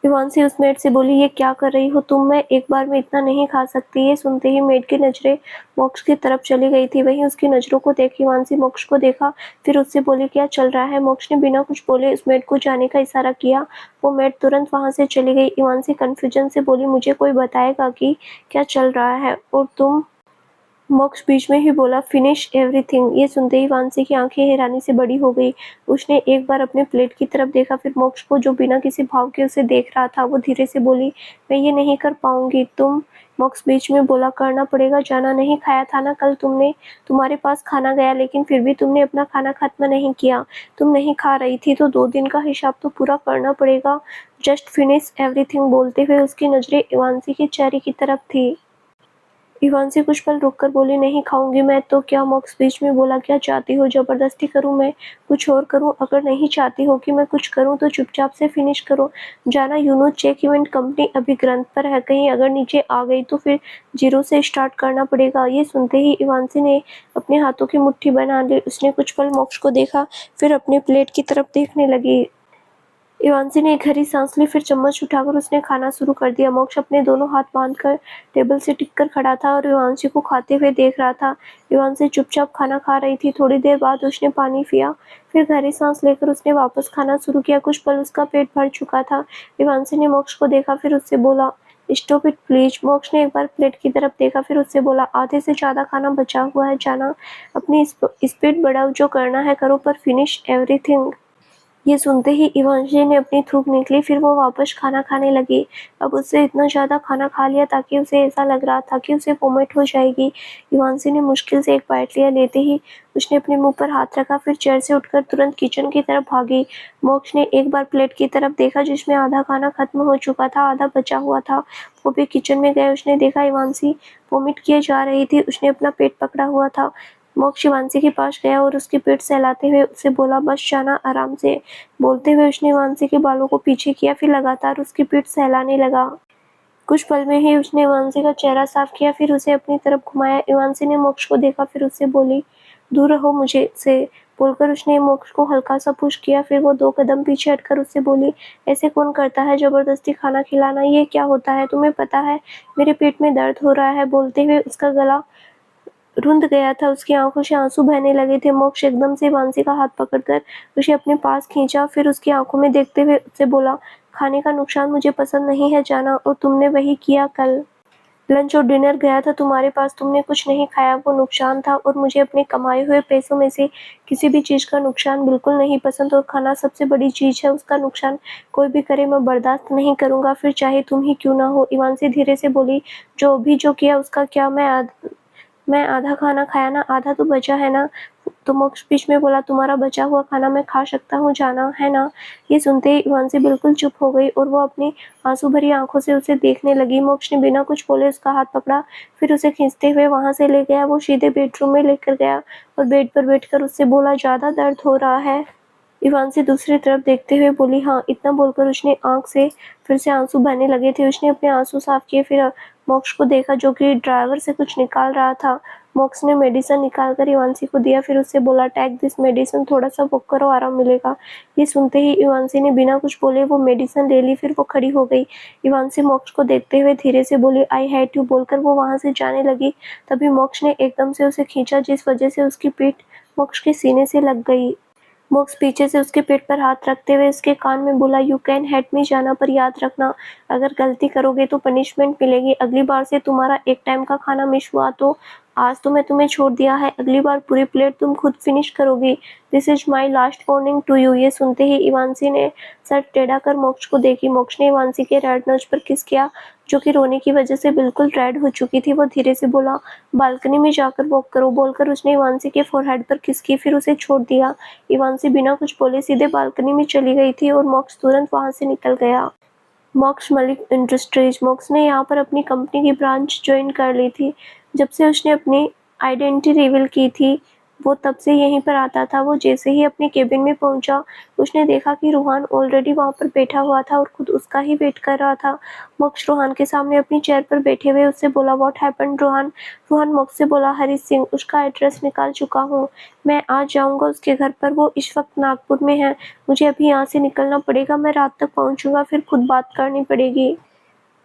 Speaker 1: इवांसी उस मेड से बोली, ये क्या कर रही हो तुम? मैं एक बार में इतना नहीं खा सकती। ये सुनते ही मेड की नजरें मोक्ष की तरफ चली गई थी। वहीं उसकी नजरों को देख इवांसी मोक्ष को देखा, फिर उससे बोली, क्या चल रहा है? मोक्ष ने बिना कुछ बोले उस मेड को जाने का इशारा किया। वो मेड तुरंत वहां से चली गई। इवांसी कंफ्यूजन से बोली, मुझे कोई बताएगा कि क्या चल रहा है? और तुम? मोक्ष बीच में ही बोला, फिनिश एवरीथिंग। ये सुनते ही वांसी की आंखें हैरानी से बड़ी हो गई। उसने एक बार अपने प्लेट की तरफ देखा, फिर मोक्ष को जो बिना किसी भाव के उसे देख रहा था। वो धीरे से बोली, मैं ये नहीं कर पाऊंगी। तुम? मोक्ष बीच में बोला, करना पड़ेगा जाना, नहीं खाया था ना कल तुमने? तुम्हारे पास खाना गया लेकिन फिर भी तुमने अपना खाना खत्म नहीं किया। तुम नहीं खा रही थी तो 2 दिन का हिसाब तो पूरा करना पड़ेगा। Just finish everything. बोलते हुए उसकी नजरें इवांसी के चेहरे की तरफ थी। इवांसी कुछ पल रुककर बोली, नहीं खाऊंगी मैं तो। क्या? मोक्ष बीच में बोला, क्या चाहती हो जबरदस्ती करूं मैं? कुछ और करूं? अगर नहीं चाहती हो कि मैं कुछ करूं तो चुपचाप से फिनिश करो जाना। यूनो चेक इवेंट कंपनी अभी ग्रंथ पर है, कहीं अगर नीचे आ गई तो फिर जीरो से स्टार्ट करना पड़ेगा। ये सुनते ही इवांसी ने अपने हाथों की मुट्ठी बना ली। उसने कुछ पल मोक्ष को देखा, फिर अपने प्लेट की तरफ देखने लगी। इवांशी ने एक गहरी सांस ली, फिर चम्मच उठाकर उसने खाना शुरू कर दिया। मोक्ष अपने दोनों हाथ बांधकर टेबल से टिककर खड़ा था और इवांशी को खाते हुए देख रहा था। इवांशी चुपचाप खाना खा रही थी। थोड़ी देर बाद उसने पानी पिया, फिर गहरी सांस लेकर उसने वापस खाना शुरू किया। कुछ पल उसका पेट भर चुका था। इवांशी ने मोक्ष को देखा, फिर उससे बोला, स्टॉप इट प्लीज। मोक्ष ने एक बार प्लेट की तरफ देखा, फिर उससे बोला, आधे से ज्यादा खाना बचा हुआ है जाना, अपनी स्पीड बढ़ाओ, जो करना है करो, पर फिनिश एवरीथिंग। ये सुनते ही इवांशी ने अपनी थूक निकली, फिर वो वापस खाना खाने लगी। अब उससे इतना ज़्यादा खाना खा लिया ताकि उसे ऐसा लग रहा था कि उसे वोमिट हो जाएगी। इवांशी ने मुश्किल से एक बाइट लिया। लेते ही उसने अपने मुंह पर हाथ रखा, फिर चेयर से उठकर तुरंत किचन की तरफ भागी। मोक्ष ने एक बार प्लेट की तरफ देखा जिसमें आधा खाना खत्म हो चुका था, आधा बचा हुआ था। वो भी किचन में गए। उसने देखा इवांशी वोमिट किए जा रही थी। उसने अपना पेट पकड़ा हुआ था। मोक्ष इवांशी के पास गया और उसकी पीठ सहलाते हुए उससे बोला, बस जाना आराम से। बोलते हुए उसने इवांशी के बालों को पीछे किया, फिर लगातार उसकी पीठ सहलाने लगा। कुछ पल में ही उसने इवांशी का चेहरा साफ किया, फिर उसे अपनी तरफ घुमाया। इवांशी ने मोक्ष को देखा, फिर उससे बोली, दूर रहो मुझे से। बोलकर उसने मोक्ष को हल्का सा पुश किया, फिर वो 2 कदम पीछे हटकर उससे बोली, ऐसे कौन करता है जबरदस्ती खाना खिलाना, ये क्या होता है, तुम्हें पता है मेरे पेट में दर्द हो रहा है। बोलते हुए उसका गला रुंध गया था, उसकी आंखों से आंसू बहने लगे थे। मोक्ष एकदम से इवांशी का हाथ पकड़कर उसे अपने पास खींचा, फिर उसकी आंखों में देखते हुए उससे बोला, खाने का नुकसान मुझे पसंद नहीं है जाना, और तुमने वही किया कल। लंच और डिनर गया था तुम्हारे पास, तुमने कुछ नहीं खाया, वो नुकसान था। और मुझे अपने कमाए हुए पैसों में से किसी भी चीज़ का नुकसान बिल्कुल नहीं पसंद, और खाना सबसे बड़ी चीज़ है, उसका नुकसान कोई भी करे मैं बर्दाश्त नहीं करूँगा, फिर चाहे तुम ही क्यों ना हो। इवांशी धीरे से बोली, जो किया उसका क्या, मैं आधा खाना खाया ना, आधा तो बचा है ना। तो मोक्ष बीच में बोला, तुम्हारा बचा हुआ खाना मैं खा सकता हूँ जाना, है ना। ये सुनते ही इवांशी बिल्कुल चुप हो गई और वो अपनी आंसू भरी आंखों से उसे देखने लगी। मोक्ष ने बिना कुछ बोले उसका हाथ पकड़ा, फिर उसे खींचते हुए वहां से ले गया। वो सीधे बेडरूम में लेकर गया और बेड पर बैठकर उससे बोला, ज्यादा दर्द हो रहा है। इवांशी दूसरी तरफ देखते हुए बोली, हाँ। इतना बोलकर उसने आंख से फिर से आंसू बहने लगे थे। उसने अपने आंसू साफ किए, फिर मोक्ष को देखा जो कि ड्राइवर से कुछ निकाल रहा था। मोक्ष ने मेडिसिन निकाल कर इवांशी को दिया, फिर उससे बोला, टेक दिस मेडिसिन, थोड़ा सा वॉक करो, आराम मिलेगा। ये सुनते ही इवांशी ने बिना कुछ बोले वो मेडिसिन ले ली, फिर वो खड़ी हो गई। इवांशी मोक्ष को देखते हुए धीरे से बोली, आई हेट यू। बोलकर वो वहां से जाने लगी। तभी मोक्ष ने एकदम से उसे खींचा, जिस वजह से उसकी पीठ मोक्ष के सीने से लग गई। मोक्ष पीछे से उसके पेट पर हाथ रखते हुए उसके कान में बोला, यू कैन हेट मी जाना, पर याद रखना अगर गलती करोगे तो पनिशमेंट मिलेगी। अगली बार से तुम्हारा एक टाइम का खाना मिस हुआ तो आज तो मैं तुम्हें छोड़ दिया है, अगली बार पूरी प्लेट तुम खुद फिनिश करोगी। This is my last warning to you. ये सुनते ही इवांशी ने सर टेढ़ा कर मोक्ष को देखी। मोक्ष ने इवांशी के रेड नोज पर किस किया, जो कि रोने की वजह से बिल्कुल रेड हो चुकी थी। वो धीरे से बोला, बालकनी में जाकर वॉक करो। बोलकर उसने इवांशी के फोरहेड पर किस की, फिर उसे छोड़ दिया। इवांशी बिना कुछ बोले सीधे बालकनी में चली गई थी और मोक्ष तुरंत वहां से निकल गया। मोक्ष मलिक इंडस्ट्रीज। मोक्ष ने यहाँ पर अपनी कंपनी की ब्रांच ज्वाइन कर ली थी। जब से उसने अपनी आइडेंटिटी रिवील की थी वो तब से यहीं पर आता था। वो जैसे ही अपने केबिन में पहुंचा उसने देखा कि रूहान ऑलरेडी वहां पर बैठा हुआ था और खुद उसका ही वेट कर रहा था। मोक्ष रूहान के सामने अपनी चेयर पर बैठे हुए उससे बोला, व्हाट हैपेंड रूहान। रूहान मोक्ष से बोला, हरी सिंह, उसका एड्रेस निकाल चुका हूँ, मैं आज जाऊंगा उसके घर पर, वो इस वक्त नागपुर में है, मुझे अभी यहाँ से निकलना पड़ेगा, मैं रात तक पहुंचूंगा, फिर खुद बात करनी पड़ेगी।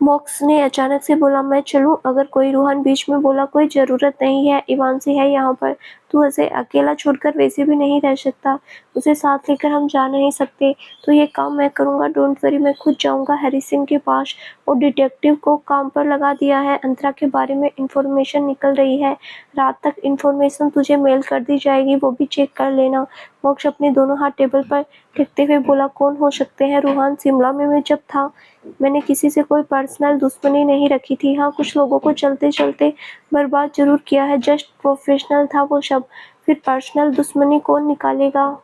Speaker 1: मोक्स ने अचानक से बोला, मैं चलूं। अगर कोई रूहान बीच में बोला, कोई ज़रूरत नहीं है, इवांशी है यहाँ पर, तू उसे अकेला छोड़कर वैसे भी नहीं रह सकता, उसे साथ लेकर हम जा नहीं सकते, तो ये काम मैं करूँगा, डोंट वरी, मैं खुद जाऊँगा हरी सिंह के पास। और डिटेक्टिव को काम पर लगा दिया है, अंतरा के बारे में इंफॉर्मेशन निकल रही है, रात तक इंफॉर्मेशन तुझे मेल कर दी जाएगी, वो भी चेक कर लेना। मोक्ष अपने दोनों हाथ टेबल पर टिकते हुए बोला, कौन हो सकते हैं रूहान। शिमला में मैं जब था मैंने किसी से कोई पर्सनल दुश्मनी नहीं रखी थी। हाँ, कुछ लोगों को चलते चलते बर्बाद जरूर किया है, जस्ट प्रोफेशनल था वो सब, फिर पर्सनल दुश्मनी कौन निकालेगा।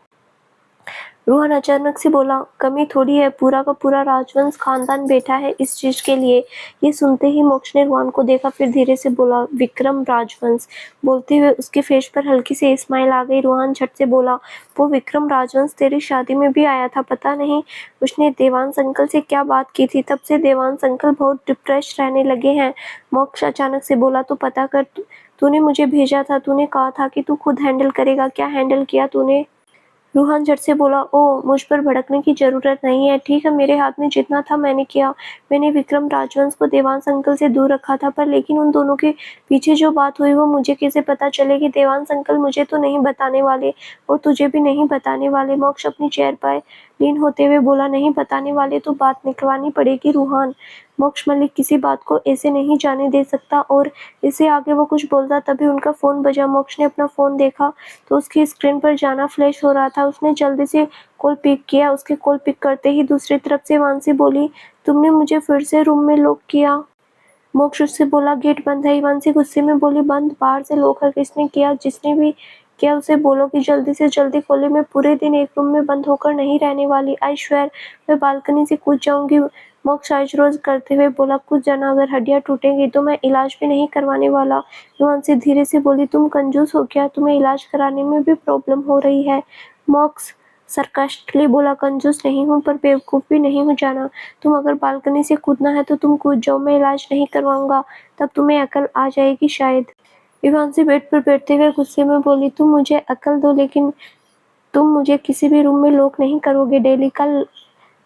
Speaker 1: रोहन अचानक से बोला, कमी थोड़ी है, पूरा का पूरा राजवंश खानदान बैठा है इस चीज के लिए। ये सुनते ही मोक्ष ने रोहन को देखा, फिर धीरे से बोला, विक्रम राजवंश। बोलते हुए उसके फेस पर हल्की सी स्माइल आ गई। रोहन झट से बोला, वो विक्रम राजवंश तेरी शादी में भी आया था, पता नहीं उसने देवांश अंकल से क्या बात की थी, तब से देवांश अंकल बहुत डिप्रेस रहने लगे हैं। मोक्ष अचानक से बोला, तो पता कर, तूने मुझे भेजा था, तूने कहा था कि तू खुद हैंडल करेगा, क्या हैंडल किया तूने। रूहान झट से बोला, ओह, मुझ पर भड़कने की ज़रूरत नहीं है। ठीक है, मेरे हाथ में जितना था मैंने किया। मैंने विक्रम राजवंश को देवांश अंकल से दूर रखा था, पर लेकिन उन दोनों के पीछे जो बात हुई वो मुझे कैसे पता चलेगी? देवांश अंकल मुझे तो नहीं बताने वाले और तुझे भी नहीं बताने वाले। मोक्ष अपनी चेयर पर लीन होते हुए बोला, नहीं बताने वाले तो बात निकलवानी पड़ेगी रूहान। मोक्ष मलिक किसी बात को ऐसे नहीं जाने दे सकता और इससे आगे वो कुछ बोलता तभी उनका फ़ोन बजा। मोक्ष ने अपना फ़ोन देखा तो उसकी स्क्रीन पर जाना फ्लैश हो रहा था। उसने जल्दी से कॉल पिक किया। उसके कॉल पिक करते ही दूसरी तरफ से वांसी बोली, तुमने मुझे फिर से रूम में लॉक किया। मोक्ष उससे बोला, गेट बंद है। वांसी गुस्से में बोली, बंद? बाहर से लॉक है। किसने किया? जिसने भी किया उसे बोलो कि जल्दी से जल्दी खोले। मैं पूरे दिन एक रूम में बंद होकर नहीं रहने वाली। आई स्वेयर मैं बालकनी से कूद जाऊंगी। मोक्ष आइज करते हुए बोला, कूद जाना, अगर हड्डियां टूटेंगी तो मैं इलाज भी नहीं करवाने वाला। वांसी धीरे से बोली, तुम कंजूस हो क्या? तुम्हें इलाज कराने में भी प्रॉब्लम हो रही है? मोक्ष सरकास्टिकली बोला, कंजूस नहीं हूँ पर बेवकूफ़ भी नहीं हूँ जाना। तुम अगर बालकनी से कूदना है तो तुम कूद जाओ, मैं इलाज नहीं करवाऊंगा, तब तुम्हें अकल आ जाएगी शायद। इवांसी बेड पर बैठते हुए गुस्से में बोली, तुम मुझे अकल दो लेकिन तुम मुझे किसी भी रूम में लॉक नहीं करोगे। डेली का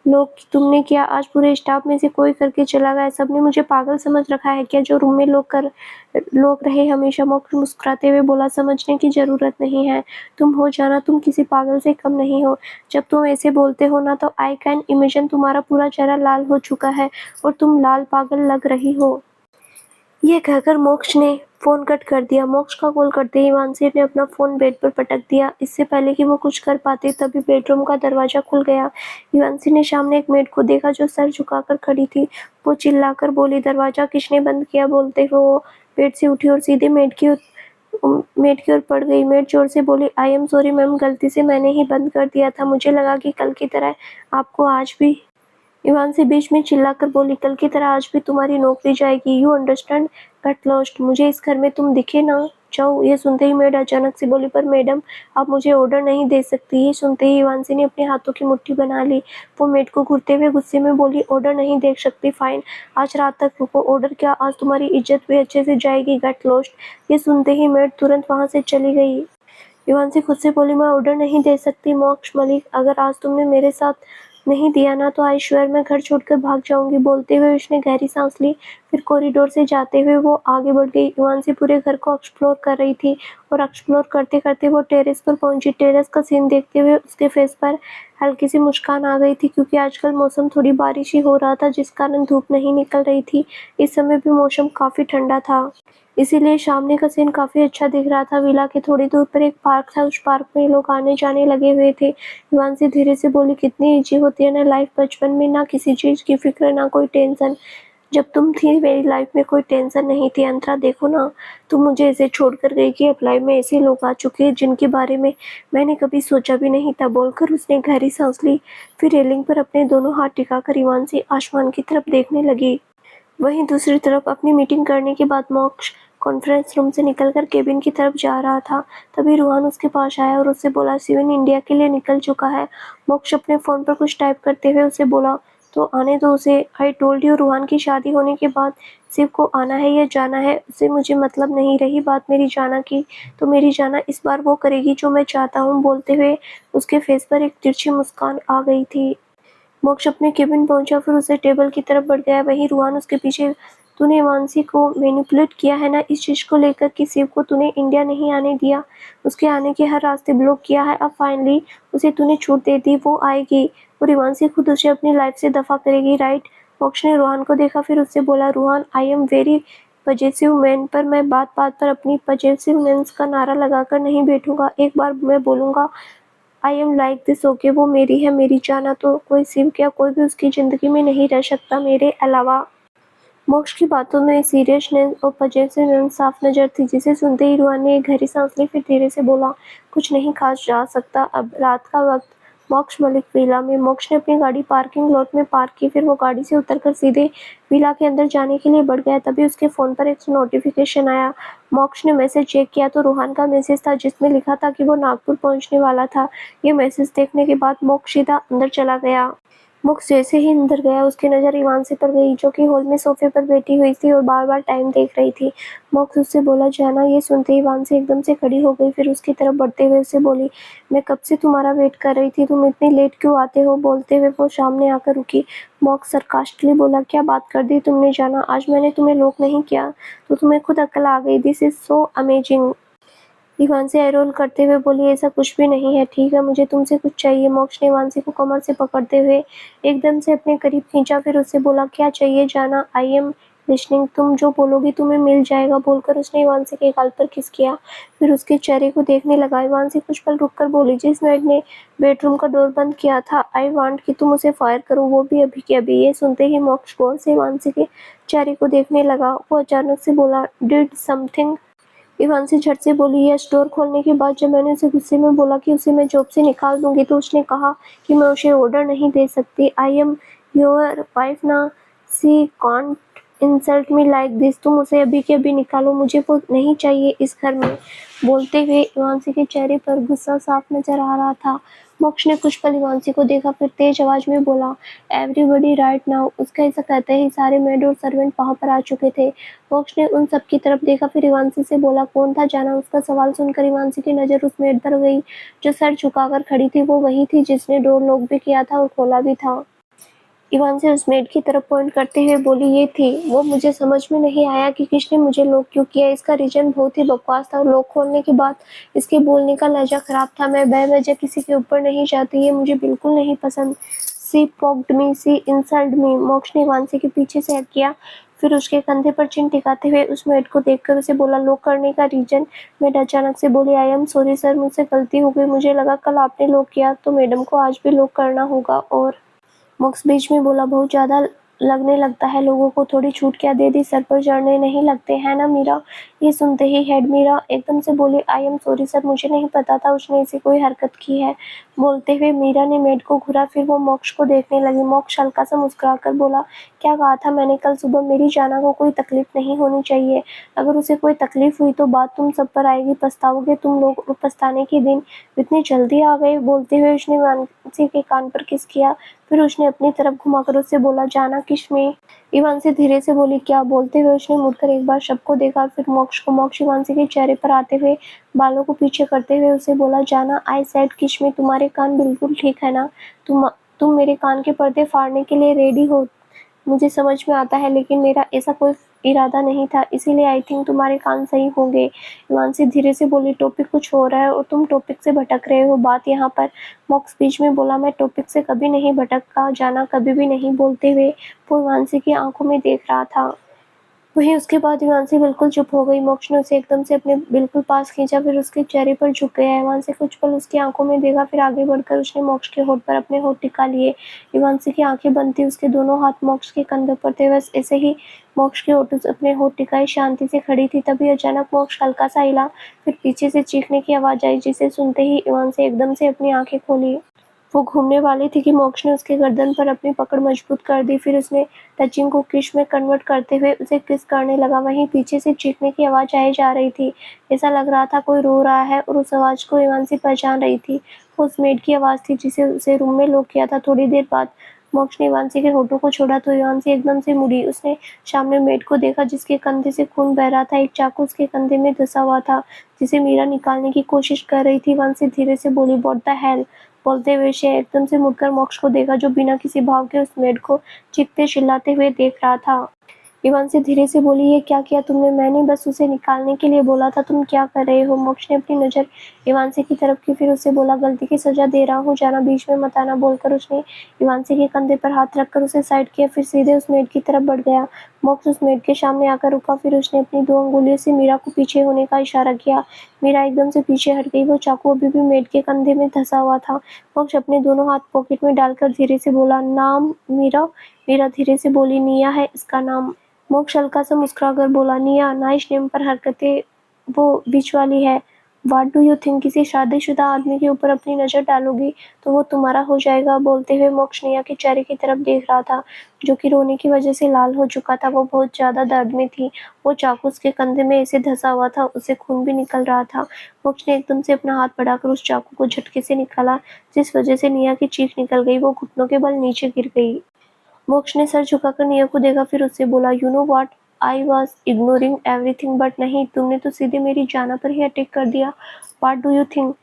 Speaker 1: लॉक तुमने किया, आज पूरे स्टाफ में से कोई करके चला गया। सबने मुझे पागल समझ रखा है क्या जो रूम में लॉक रहे हमेशा? मोक्ष मुस्कुराते हुए बोला, समझने की जरूरत नहीं है। तुम हो जाना, तुम किसी पागल से कम नहीं हो। जब तुम ऐसे बोलते हो ना तो आई कैन इमेजिन तुम्हारा पूरा चेहरा लाल हो चुका है और तुम लाल पागल लग रही हो। ये कहकर मोक्ष ने फोन कट कर दिया। मोक्ष का कॉल करते ही वांसी ने अपना फोन बेड पर पटक दिया। इससे पहले कि वो कुछ कर पाती तभी बेडरूम का दरवाजा खुल गया। वांसी ने सामने एक मेड को देखा जो सर झुकाकर खड़ी थी। वो चिल्लाकर बोली, दरवाजा किसने बंद किया? बोलते हुए वो बेड से उठी और सीधे मेड की ओर पड़ गई। मेड जोर से बोली, आई एम सॉरी मैम, गलती से मैंने ही बंद कर दिया था। मुझे लगा कि कल की तरह आपको आज भी। इवान बीच में चिल्लाकर बोली, कल की तरह आज भी तुम्हारी नौकरी जाएगी। You understand? Get lost. मुझे इस घर में तुम दिखे ना जाओ। ये सुनते ही मेड अचानक से बोली, पर मैडम आप मुझे ऑर्डर नहीं दे सकती। ये सुनते ही इवांसी ने अपने हाथों की मुट्ठी बना ली। वो मेड को घूरते हुए गुस्से में बोली, ऑर्डर नहीं दे सकती? फाइन, आज रात तक रुको। ऑर्डर क्या, आज तुम्हारी इज्जत भी अच्छे से जाएगी। Get lost. ये सुनते ही मेड तुरंत वहां से चली गई। इवांसी खुद से बोली, मैं ऑर्डर नहीं दे सकती मोक्ष मलिक, अगर आज तुमने मेरे साथ नहीं दिया ना तो आई श्योर मैं घर छोड़कर भाग जाऊंगी। बोलते हुए उसने गहरी सांस ली। फिर कॉरिडोर से जाते हुए वो आगे बढ़ गई। इवांसी पूरे घर को एक्सप्लोर कर रही थी और एक्सप्लोर करते करते वो टेरेस पर पहुंची। टेरेस का सीन देखते हुए उसके फेस पर हल्की सी मुस्कान आ गई थी क्योंकि आजकल मौसम थोड़ी बारिशी हो रहा था जिस कारण धूप नहीं निकल रही थी। इस समय भी मौसम काफी ठंडा था, इसीलिए सामने का सीन काफी अच्छा दिख रहा था। विला के थोड़ी दूर पर एक पार्क था। उस पार्क में लोग आने जाने लगे हुए थे। हिमांशी धीरे से बोली, कितनी इजी होती है ना लाइफ बचपन में, ना किसी चीज की फिक्र ना कोई टेंशन। जब तुम थी मेरी लाइफ में कोई टेंशन नहीं थी। अंतरा देखो ना, तुम मुझे ऐसे छोड़कर गई कि अब लाइफ में ऐसे लोग आ चुके हैं जिनके बारे में मैंने कभी सोचा भी नहीं था। बोलकर उसने गहरी सांस ली। फिर रेलिंग पर अपने दोनों हाथ टिकाकर हिमांशी आसमान की तरफ देखने लगी। वहीं दूसरी तरफ अपनी मीटिंग करने के बाद मोक्ष कॉन्फ्रेंस रूम से निकलकर केबिन की तरफ जा रहा था। तभी रूहान उसके पास आया और उससे बोला, शिवन इंडिया के लिए निकल चुका है। मोक्ष अपने फोन पर कुछ टाइप करते हुए उसे बोला, तो आने दो उसे। आई टोल्ड यू, रूहान की शादी होने के बाद शिव को आना है या जाना है उससे मुझे मतलब नहीं। रही बात मेरी जाना की, तो मेरी जाना इस बार वो करेगी जो मैं चाहता हूँ। बोलते हुए उसके फेस पर एक तिरछी मुस्कान आ गई थी। मोक्ष अपने केबिन पहुंचा, फिर उसे टेबल की तरफ बढ़ गया। वहीं रूहान उसके पीछे। तूने मानसी को मैनिपुलेट किया है ना इस चीज को लेकर कि शिव को तूने इंडिया नहीं आने दिया, उसके आने के हर रास्ते ब्लॉक किया है। अब फाइनली उसे तूने छूट दे दी, वो आएगी और हिमांशी खुद उसे अपनी लाइफ से दफा करेगी, राइट? मोक्ष ने रूहान को देखा, फिर उससे बोला, Ruhaan I am very possessive man, पर मैं बात बात पर अपनी पजेसिवनेस का नारा लगाकर नहीं बैठूंगा। एक बार मैं बोलूंगा I am like this, okay, वो मेरी है, मेरी जाना तो कोई शिव क्या कोई भी उसकी जिंदगी में नहीं रह सकता मेरे अलावा। मोक्ष की बातों में सीरियसनेस और पजेसिवनेस साफ नजर थी, जिसे सुनते ही रूहान ने एक गहरी सांस ली। फिर धीरे से बोला, कुछ नहीं कहा जा सकता, अब रात का वक्त। मोक्ष मलिक विला में। मोक्ष ने अपनी गाड़ी पार्किंग लॉट में पार्क की। फिर वो गाड़ी से उतरकर सीधे विला के अंदर जाने के लिए बढ़ गया। तभी उसके फोन पर एक नोटिफिकेशन आया। मोक्ष ने मैसेज चेक किया तो रूहान का मैसेज था जिसमें लिखा था कि वो नागपुर पहुंचने वाला था। ये मैसेज देखने के बाद मोक्ष सीधा अंदर चला गया। मोक्ष जैसे ही अंदर गया उसकी नज़र इवांसी पर गई, जो कि हॉल में सोफे पर बैठी हुई थी और बार-बार टाइम देख रही थी। मोक्ष उससे बोला, जाना। ये सुनते ही इवांसी एकदम से खड़ी हो गई, फिर उसकी तरफ बढ़ते हुए उससे बोली, मैं कब से तुम्हारा वेट कर रही थी, तुम इतनी लेट क्यों आते हो? बोलते हुए वो सामने आकर रुकी। मोक्ष सरकास्टिकली बोला, क्या बात कर दी तुमने जाना? आज मैंने तुम्हें लॉक नहीं किया तो तुम्हें खुद अक्ल आ गई। This is so amazing. इवांसी आई रोल करते हुए बोली, ऐसा कुछ भी नहीं है। ठीक है, मुझे तुमसे कुछ चाहिए। मोक्ष ने इवांसी को कमर से पकड़ते हुए एकदम से अपने करीब खींचा, फिर उससे बोला, क्या चाहिए जाना? I am listening. तुम जो बोलोगी तुम्हें मिल जाएगा, बोलकर उसने इवांसी के गाल पर किस किया, फिर उसके चेहरे को देखने लगा। इवांसी कुछ पल रुककर बोली, जिस नाइट ने बेडरूम का डोर बंद किया था, आई वांट कि तुम उसे फायर करो, वो भी अभी के अभी। ये सुनते ही मोक्ष गौर से इवांसी के चेहरे को देखने लगा। वो अचानक से बोला, डिड समथिंग? इवांसी झट से बोली, यस। डोर खोलने के बाद जब मैंने उसे गुस्से में बोला कि उसे मैं जॉब से निकाल दूंगी, तो उसने कहा कि मैं उसे ऑर्डर नहीं दे सकती। आई एम योर वाइफ ना, she can't insult me like this. तुम उसे अभी के अभी निकालो, मुझे वो नहीं चाहिए इस घर में। बोलते हुए इवांसी के चेहरे पर गुस्सा साफ नजर आ रहा था। मोक्ष ने कुछ पल इवांसी को देखा, फिर तेज आवाज में बोला, एवरीबडी राइट नाउ। उसका ऐसा कहते ही सारे मेड और सर्वेंट वहां पर आ चुके थे। मोक्ष ने उन सब की तरफ देखा, फिर इवांसी से बोला, कौन था जाना? उसका सवाल सुनकर इवांसी की नजर उस मेड पर गई जो सर झुकाकर खड़ी थी। वो वही थी जिसने डोर लॉक भी किया था और खोला भी था। इवांसी उस मेड की तरफ पॉइंट करते हुए बोली, ये थी वो। मुझे समझ में नहीं आया कि किसने मुझे लॉक क्यों किया। इसका रीजन बहुत ही बकवास था और लॉक खोलने के बाद इसके बोलने का लहजा खराब था। मैं बेवजह किसी के ऊपर नहीं जाती, ये मुझे बिल्कुल नहीं पसंद। सी पोक्ड मी, सी इंसल्ट मी। मोक्ष ने इवांसी के पीछे से हट किया, फिर उसके कंधे पर चिन टिकाते हुए उस मेड को देखकर उसे बोला, लॉक करने का रीजन? मेड अचानक से बोली, आई एम सॉरी सर, मुझसे गलती हो गई। मुझे लगा कल आपने लॉक किया तो मैडम को आज भी लॉक करना होगा। और मुक्स बीच में बोला, बहुत ज्यादा लगने लगता है लोगों को, थोड़ी छूट क्या दे दी? सर पर चढ़ने नहीं लगते हैं ना मीरा? ये सुनते ही हेड मीरा एकदम से बोली, आई एम सॉरी सर, मुझे नहीं पता था उसने ऐसी कोई हरकत की है। बोलते हुए मीरा ने मेड को घूरा, फिर वो मोक्ष को देखने लगी। मोक्ष हल्का सा मुस्कुराकर बोला, क्या कहा था मैंने कल सुबह? मेरी जाना को कोई तकलीफ नहीं होनी चाहिए। अगर उसे कोई तकलीफ हुई तो बात तुम सब पर आएगी, पछताओगे तुम लोग, और पछताने के दिन इतनी जल्दी आ गए। बोलते हुए उसने मानसी के कान पर किस किया, फिर उसने अपनी तरफ घुमाकर उससे बोला, जाना किस में? इवांसी धीरे से बोली, क्या? बोलते हुए उसने मुड़कर एक बार शब को देखा, फिर मोक्ष को। मोक्ष इवांसी के चेहरे पर आते हुए बालों को पीछे करते हुए उसे बोला, जाना आई सेड किस में। तुम्हारे कान बिल्कुल ठीक है ना? तुम मेरे कान के पर्दे फाड़ने के लिए रेडी हो? मुझे समझ में आता है, लेकिन मेरा ऐसा कोई इरादा नहीं था, इसीलिए आई थिंक तुम्हारे कान सही होंगे। इवांसी धीरे से बोली, टॉपिक कुछ हो रहा है और तुम टॉपिक से भटक रहे हो। बात यहाँ पर। मॉक्स बीच में बोला, मैं टॉपिक से कभी नहीं भटका जाना, कभी भी नहीं। बोलते हुए वो इवांसी की आंखों में देख रहा था। वहीं उसके बाद इवांसी बिल्कुल चुप हो गई। मोक्ष ने उसे एकदम से अपने बिल्कुल पास खींचा, फिर उसके चेहरे पर झुक गया। इवांसी कुछ पल उसकी आंखों में देखा, फिर आगे बढ़कर उसने मोक्ष के होठ पर अपने होठ टिका लिए। इवांसी की आंखें बंद थी, उसके दोनों हाथ मोक्ष के कंधे पर थे। बस ऐसे ही मोक्ष के होठ अपने होठ टिकाए शांति से खड़ी थी। तभी अचानक मोक्ष हल्का सा हिला, फिर पीछे से चीखने की आवाज आई, जिसे सुनते ही इवांसी एकदम से अपनी आंखें खोली। वो घूमने वाली थी कि मोक्ष ने उसके गर्दन पर अपनी पकड़ मजबूत कर दी, फिर उसने टचिंग को किस में कन्वर्ट करते हुए उसे किस करने लगा। वहीं पीछे से चीखने की आवाज आई जा रही थी। ऐसा लग रहा था कोई रो रहा है, और उस आवाज को इवांसी पहचान रही थी। वो उस मेड की आवाज थी जिसे उसे रूम में लॉक किया था। थोड़ी देर बाद मोक्ष ने इवांसी के होठों को छोड़ा तो इवांसी एकदम से मुड़ी। उसने सामने मेड को देखा जिसके कंधे से खून बह रहा था। एक चाकू उसके कंधे में धंसा हुआ था जिसे मीरा निकालने की कोशिश कर रही थी। इवांसी धीरे से बोली, व्हाट द हेल? बोलते हुए से एकदम से मुड़कर मोक्ष को देखा, जो बिना किसी भाव के उस मेड को चीखते चिल्लाते हुए देख रहा था। इवांसी धीरे से बोली, ये क्या किया तुमने? मैंने बस उसे निकालने के लिए बोला था, तुम क्या कर रहे हो? मोक्ष ने अपनी नज़र इवांसी की तरफ की, फिर उसे बोला, गलती की सजा दे रहा हूँ, जाना, बीच में मत आना। बोलकर उसने इवांसी के कंधे पर हाथ रखकर उसे साइड किया, फिर सीधे उस मेड की तरफ बढ़ गया। मोक्ष उस मेड के सामने आकर रुका, फिर उसने अपनी 2 अंगुलियों से मीरा को पीछे होने का इशारा किया। मीरा एकदम से पीछे हट गई। वो चाकू अभी भी मेड के कंधे में धंसा हुआ था। मोक्ष अपने दोनों हाथ पॉकेट में डालकर धीरे से बोला, नाम? मीरा। मीरा धीरे से बोली, निया है इसका नाम। मोक्ष हल्का सा मुस्कुराकर बोला, निया नाइस नेम पर हरकतें वो बीच वाली है। व्हाट डू यू थिंक, किसी शादीशुदा आदमी के ऊपर अपनी नज़र डालोगी तो वो तुम्हारा हो जाएगा। बोलते हुए मोक्ष नेहा के चेहरे की तरफ देख रहा था, जो कि रोने की वजह से लाल हो चुका था। वो बहुत ज़्यादा दर्द में थी। वो चाकू उसके कंधे में ऐसे धंसा हुआ था, उससे खून भी निकल रहा था। मोक्ष ने एकदम से अपना हाथ बढ़ाकर उस चाकू को झटके से निकाला, जिस वजह से नेहा की चीख निकल गई। वो घुटनों के बल नीचे गिर गई। मोक्ष ने सर झुकाकर नेहा को देखा, फिर उससे बोला, you know what, I was ignoring everything, but नहीं, तुमने तो सीधे मेरी जाना पर ही अटैक कर दिया। व्हाट डू यू थिंक,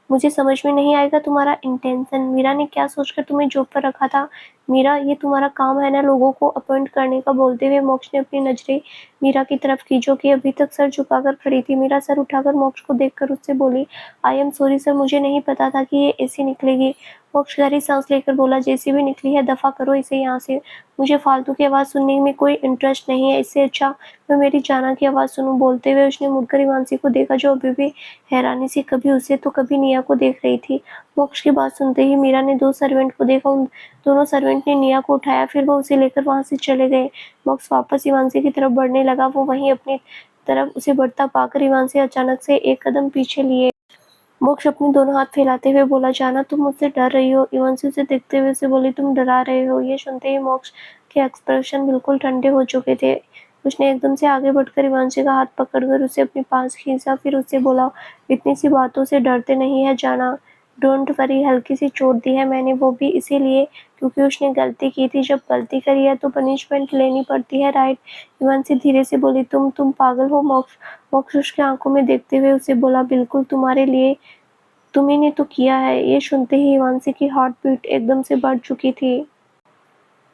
Speaker 1: मुझे समझ में नहीं आएगा तुम्हारा इंटेंशन। मीरा ने क्या सोचकर तुम्हें जॉब पर रखा था? मीरा, ये तुम्हारा काम है ना लोगों को अपॉइंट करने का। बोलते हुए मोक्ष ने अपनी नजरें मीरा की तरफ की, जो कि अभी तक सर झुकाकर खड़ी थी। मीरा सर उठाकर मोक्ष को देखकर उससे बोली, आई एम सॉरी सर, मुझे नहीं पता था कि ये ऐसी निकलेगी। मोक्ष गहरी सांस लेकर बोला, जैसी भी निकली है दफा करो इसे यहाँ से। मुझे फालतू की आवाज़ सुनने में कोई इंटरेस्ट नहीं है, इससे अच्छा मैं मेरी जाना की आवाज़ सुनूं। बोलते हुए उसने मुड़कर हिमांशी को देखा, जो अभी भी हैरानी से कभी उसे तो कभी निया को देख रही थी। मोक्ष की बात सुनते ही मीरा ने 2 सर्वेंट को देखा। उन दोनों सर्वेंट ने निया को उठाया, फिर वो उसे लेकर वहां से चले गए। मोक्ष वापस हिमांशी की तरफ बढ़ने लगा। वो वहीं अपनी तरफ उसे बढ़ता पाकर हिमांशी अचानक से एक कदम पीछे लिए। मोक्ष अपने दोनों हाथ फैलाते हुए बोला, जाना तुम मुझसे डर रही हो। हिमांशी उसे देखते हुए उसे बोली, तुम डरा रहे हो। ये सुनते ही मोक्ष के एक्सप्रेशन बिल्कुल ठंडे हो चुके थे। उसने एकदम से आगे बढ़कर हिमांशी का हाथ पकड़कर उसे अपने पास खींचा, फिर उससे बोला, इतनी सी बातों से डरते नहीं है जाना। डोंट वरी, हल्की सी चोट दी है मैंने, वो भी इसीलिए क्योंकि उसने गलती की थी। जब गलती करी है तो पनिशमेंट लेनी पड़ती है, राइट? हिमांशी धीरे से बोली, तुम पागल हो मोक्ष। मोक्ष उसकी आंखों में देखते हुए उसे बोला, बिल्कुल तुम्हारे लिए, तुम्ही ने तो किया है। ये सुनते ही हिमांशी की हार्ट बीट एकदम से बढ़ चुकी थी।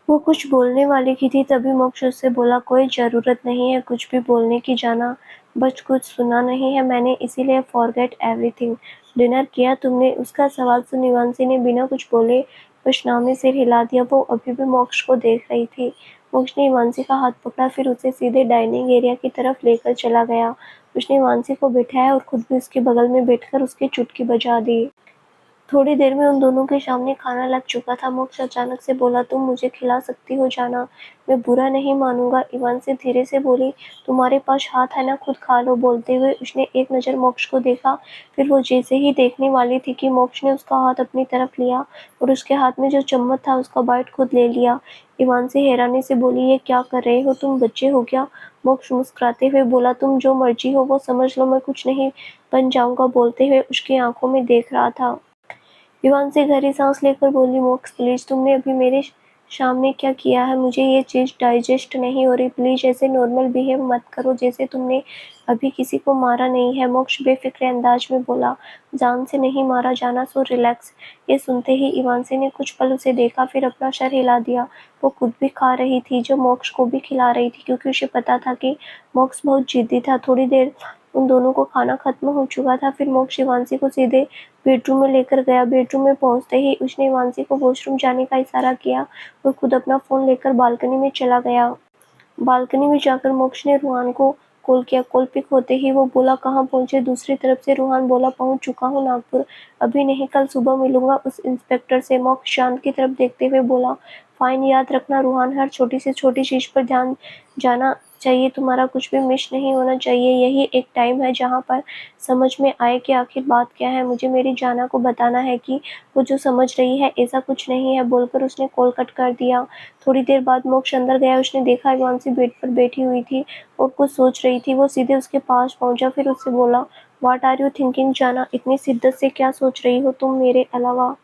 Speaker 1: वो कुछ बोलने वाली की थी, तभी मोक्ष उससे बोला, कोई ज़रूरत नहीं है कुछ भी बोलने की जाना, बस कुछ सुना नहीं है मैंने, इसीलिए फॉरगेट एवरीथिंग। डिनर किया तुमने? उसका सवाल सुन हिमांशी ने बिना कुछ बोले बस नाम में सिर हिला दिया। वो अभी भी मोक्ष को देख रही थी। मोक्ष ने हिमांशी का हाथ पकड़ा, फिर उसे सीधे डाइनिंग एरिया की तरफ लेकर चला गया। उसने हिमांशी को बिठाया और खुद भी उसके बगल में बैठकर उसकी चुटकी बजा दी। थोड़ी देर में उन दोनों के सामने खाना लग चुका था। मोक्ष अचानक से बोला, तुम मुझे खिला सकती हो जाना, मैं बुरा नहीं मानूंगा। इवान से धीरे से बोली, तुम्हारे पास हाथ है ना, खुद खा लो। बोलते हुए उसने एक नज़र मोक्ष को देखा, फिर वो जैसे ही देखने वाली थी कि मोक्ष ने उसका हाथ अपनी तरफ लिया और उसके हाथ में जो चम्मच था उसका बाइट खुद ले लिया। इवान से हैरानी से बोली, ये क्या कर रहे हो तुम, बच्चे हो क्या? मोक्ष मुस्कुराते हुए बोला, तुम जो मर्जी हो वो समझ लो, मैं कुछ नहीं बन जाऊंगा। बोलते हुए उसकी आंखों में देख रहा था। विवान से गहरी सांस लेकर बोली, मोक्ष प्लीज, तुमने अभी मेरे सामने क्या किया है, मुझे ये चीज़ डाइजेस्ट नहीं हो रही। प्लीज ऐसे नॉर्मल बिहेव मत करो जैसे तुमने अभी किसी को मारा नहीं है। मोक्ष बेफिक्रे अंदाज में बोला, जान से नहीं मारा जाना, सो रिलैक्स। ये सुनते ही इवांशी ने कुछ पल उसे देखा, फिर अपना सर हिला दिया। वो खुद भी खा रही थी, जो मोक्ष को भी खिला रही थी, क्योंकि उसे पता था कि मोक्ष बहुत जिद्दी था। थोड़ी देर उन दोनों को खाना खत्म हो चुका था। फिर मोक्ष इवांशी को सीधे बेडरूम में लेकर गया। बेडरूम में पहुंचते ही उसने हिमांशी को वॉशरूम जाने का इशारा किया और खुद अपना फोन लेकर बालकनी में चला गया। बालकनी में जाकर मोक्ष ने रूहान को कॉल किया। कॉल पिक होते ही वो बोला, कहाँ पहुंचे? दूसरी तरफ से रूहान बोला, पहुंच चुका हूँ नागपुर, अभी नहीं कल सुबह मिलूंगा उस इंस्पेक्टर से। मोक्ष शांत की तरफ देखते हुए बोला, फाइन, याद रखना रूहान, हर छोटी से छोटी चीज पर ध्यान जाना चाहिए, तुम्हारा कुछ भी मिस नहीं होना चाहिए। यही एक टाइम है जहाँ पर समझ में आए कि आखिर बात क्या है। मुझे मेरी जाना को बताना है कि वो जो समझ रही है ऐसा कुछ नहीं है। बोलकर उसने कॉल कट कर दिया। थोड़ी देर बाद मोक्ष अंदर गया। उसने देखा हिमांशी बेड पर बैठी हुई थी और कुछ सोच रही थी। वो सीधे उसके पास पहुंचा, फिर उससे बोला, व्हाट आर यू थिंकिंग जाना, इतनी शिद्दत से क्या सोच रही हो तुम मेरे अलावा?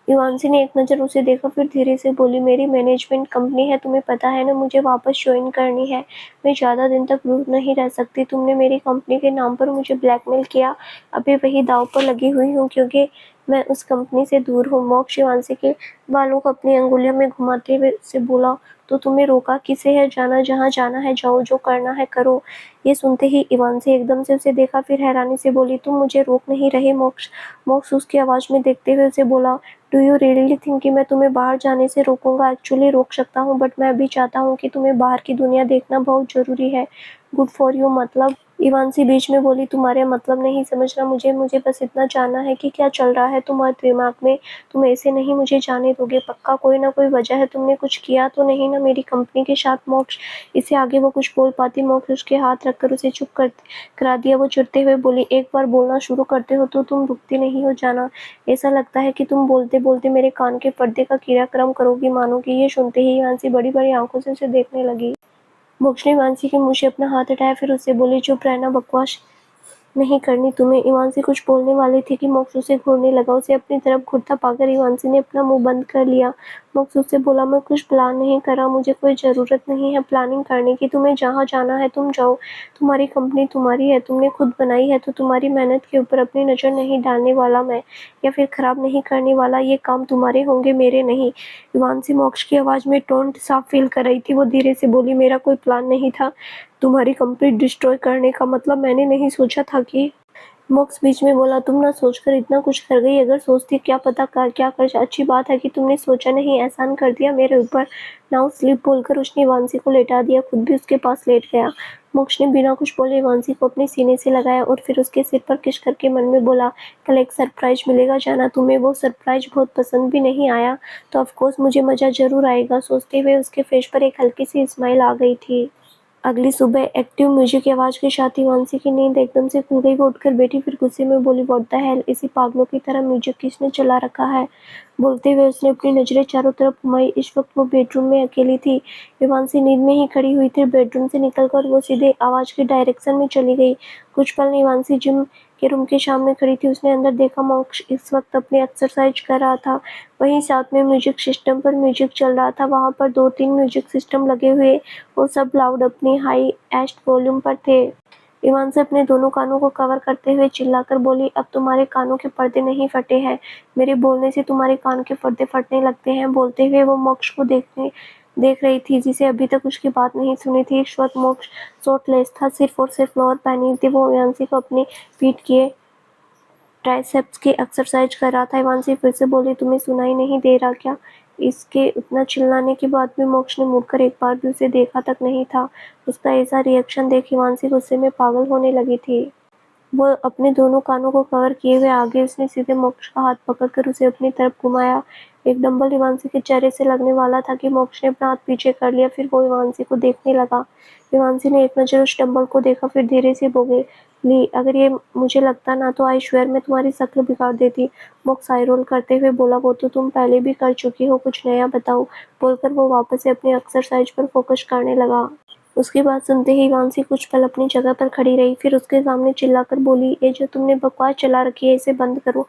Speaker 1: हिमांशी ने एक नज़र उसे देखा, फिर धीरे से बोली, मेरी मैनेजमेंट कंपनी है, तुम्हें पता है ना, मुझे वापस ज्वाइन करनी है। मैं ज़्यादा दिन तक रूठ नहीं रह सकती। तुमने मेरी कंपनी के नाम पर मुझे ब्लैकमेल किया, अभी वही दांव पर लगी हुई हूँ क्योंकि मैं उस कंपनी से दूर हूँ। मोक्ष हिमांशी के बालों को अपनी अंगुलियों में घुमाते हुए उससे बोला, तो तुम्हें रोका किसे है जाना? जहाँ जाना है जाओ, जो करना है करो। ये सुनते ही हिमांशी एकदम से उसे देखा, फिर हैरानी से बोली, तुम मुझे रोक नहीं रहे मोक्ष? मोक्ष उसकी आवाज़ में देखते हुए उसे बोला, डू यू रियली थिंक कि मैं तुम्हें बाहर जाने से रोकूंगा? एक्चुअली रोक सकता हूँ, बट मैं अभी चाहता हूँ कि तुम्हें बाहर की दुनिया देखना बहुत ज़रूरी है। गुड फॉर यू मतलब इवांसी बीच में बोली, तुम्हारे मतलब नहीं समझना मुझे बस इतना जानना है कि क्या चल रहा है तुम्हारे दिमाग में। तुम ऐसे नहीं मुझे जाने दोगे, पक्का कोई ना कोई वजह है, तुमने कुछ किया तो नहीं ना मेरी कंपनी के साथ। मोक्ष इससे आगे वो कुछ बोल पाती, मोक्ष उसके हाथ रखकर उसे चुप करा दिया। वो चिढ़ते हुए बोली, एक बार बोलना शुरू करते हो तो तुम रुकती नहीं हो जाना। ऐसा लगता है कि तुम बोलते बोलते मेरे कान के पर्दे का क्रियाक्रम करोगी, मानोगी। ये सुनते ही इवांसी बड़ी बड़ी आंखों से उसे देखने लगी। मोक्ष ने इवांसी के मुंह से अपना हाथ हटाया, फिर उससे बोली, चुप रहना, बकवास नहीं करनी तुम्हें। इवांसी कुछ बोलने वाली थी कि मोक्ष उसे घूरने लगा। उसे अपनी तरफ घूरता पाकर इवांसी ने अपना मुंह बंद कर लिया। मोक्ष उससे बोला, मैं कुछ प्लान नहीं कर रहा, मुझे कोई ज़रूरत नहीं है प्लानिंग करने की। तुम्हें जहाँ जाना है तुम जाओ, तुम्हारी कंपनी तुम्हारी है, तुमने खुद बनाई है, तो तुम्हारी मेहनत के ऊपर अपनी नज़र नहीं डालने वाला मैं, या फिर ख़राब नहीं करने वाला। ये काम तुम्हारे होंगे, मेरे नहीं। इवांसी मोक्ष की आवाज़ में टोन साफ फील कर रही थी। वो धीरे से बोली, मेरा कोई प्लान नहीं था तुम्हारी कंपनी डिस्ट्रॉय करने का। मतलब मैंने नहीं सोचा था कि। मोक्स बीच में बोला, तुम ना सोचकर इतना कुछ कर गई, अगर सोचती क्या पता क्या कर। अच्छी बात है कि तुमने सोचा नहीं, एहसान कर दिया मेरे ऊपर। नाउ स्लीप बोलकर उसने इवांसी को लेटा दिया, खुद भी उसके पास लेट गया। मोक्ष ने बिना कुछ बोले इवांसी को अपने सीने से लगाया और फिर उसके सिर पर किस करके मन में बोला, कल एक सरप्राइज मिलेगा, जाना। तुम्हें वो सरप्राइज बहुत पसंद भी नहीं आया तो ऑफकोर्स मुझे मजा जरूर आएगा। सोचते हुए उसके फेस पर एक हल्की सी स्माइल आ गई थी। अगली सुबह एक्टिव म्यूजिक की आवाज के साथ इवांसी की नींद एकदम से खुल गई। वो उठकर बैठी, फिर गुस्से में बोली, व्हाट द हेल, इसी पागलों की तरह म्यूजिक किसने चला रखा है। बोलते हुए उसने अपनी नजरें चारों तरफ घुमाई। इस वक्त वो बेडरूम में अकेली थी। इवांसी नींद में ही खड़ी हुई थी। बेडरूम से निकलकर वो सीधे आवाज की डायरेक्शन में चली गई। कुछ पल इवांसी जिम के रूम के सामने खड़ी थी। उसने अंदर देखा, मोक्ष इस वक्त अपनी एक्सरसाइज कर रहा था। वहीं साथ में म्यूजिक सिस्टम पर म्यूजिक चल रहा था। वहां पर 2-3 म्यूजिक सिस्टम लगे हुए, वो सब लाउड अपनी हाईएस्ट वॉल्यूम पर थे। ईमान से अपने दोनों कानों को कवर करते हुए चिल्लाकर बोली, अब तुम्हारे कानों के पर्दे नहीं फटे हैं, मेरे बोलने से तुम्हारे कान के पर्दे फटने लगते हैं। बोलते हुए वो मोक्ष को देख रही थी, जिसे अभी तक उसकी बात नहीं सुनी थी। इस वक्त मोक्ष शर्टलेस था, सिर्फ और सिर्फ लोअर पहनी थी। वो इवांसी को अपनी पीठ के ट्राइसेप्स की एक्सरसाइज कर रहा था। इवांसी फिर से बोली, तुम्हें सुनाई नहीं दे रहा क्या? इसके उतना चिल्लाने के बाद भी मोक्ष ने मुड़कर एक बार भी उसे देखा तक नहीं था। उसका ऐसा रिएक्शन देख इवांसी गुस्से में पागल होने लगी थी। वो अपने दोनों कानों को कवर किए हुए आगे उसने सीधे मोक्ष का हाथ पकड़कर उसे अपनी तरफ घुमाया। एक डंबल इवांसी के चेहरे से लगने वाला था कि मोक्ष ने अपना हाथ पीछे कर लिया। फिर वो इवांसी को देखने लगा। इवांसी ने एक नज़र उस डंबल को देखा, फिर धीरे से बोली, अगर ये मुझे लगता ना तो आई श्वेयर मैं तुम्हारी शक्ल बिगाड़ देती। मोक्ष आई रोल करते हुए बोला, वो तो तुम पहले भी कर चुकी हो, कुछ नया बताओ। बोलकर वो वापस से अपनी एक्सरसाइज पर फोकस करने लगा। उसकी बात सुनते ही इवांसी कुछ पल अपनी जगह पर खड़ी रही, फिर उसके सामने चिल्लाकर बोली, ये जो तुमने बकवास चला रखी है इसे बंद करो।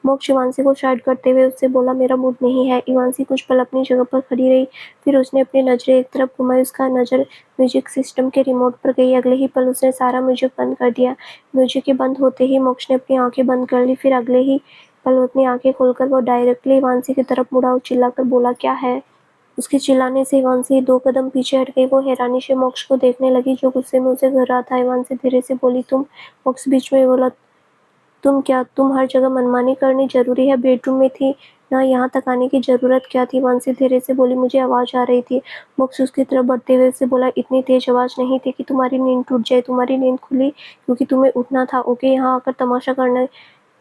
Speaker 1: मोक्ष इवांसी को साइड करते हुए उससे बोला, मेरा मूड नहीं है। इवांसी कुछ पल अपनी जगह पर खड़ी रही, फिर उसने अपनी नजरें एक तरफ घुमाई। उसका नजर म्यूजिक सिस्टम के रिमोट पर गई। अगले ही पल उसने सारा म्यूजिक बंद कर दिया। म्यूजिक के बंद होते ही मोक्ष ने अपनी आंखें बंद कर ली। फिर अगले ही पल अपनी आंखें खोलकर वो डायरेक्टली इवांसी की तरफ मुड़ा और चिल्लाकर बोला, क्या है? उसके चिल्लाने से इवांसी 2 कदम पीछे हट गई। वो हैरानी से मोक्ष को देखने लगी, जो गुस्से में उसे घेर रहा था। इवांसी धीरे से बोली, तुम? मोक्ष बीच में बोला, तुम क्या? तुम हर जगह मनमानी करनी जरूरी है? बेडरूम में थी ना, यहाँ तक आने की जरूरत क्या थी? इवांसी धीरे से बोली, मुझे आवाज आ रही थी। मोक्ष उसकी तरफ बढ़ते हुए उससे बोला, इतनी तेज आवाज नहीं थी कि तुम्हारी नींद टूट जाए। तुम्हारी नींद खुली क्योंकि तुम्हें उठना था। ओके, यहाँ आकर तमाशा करने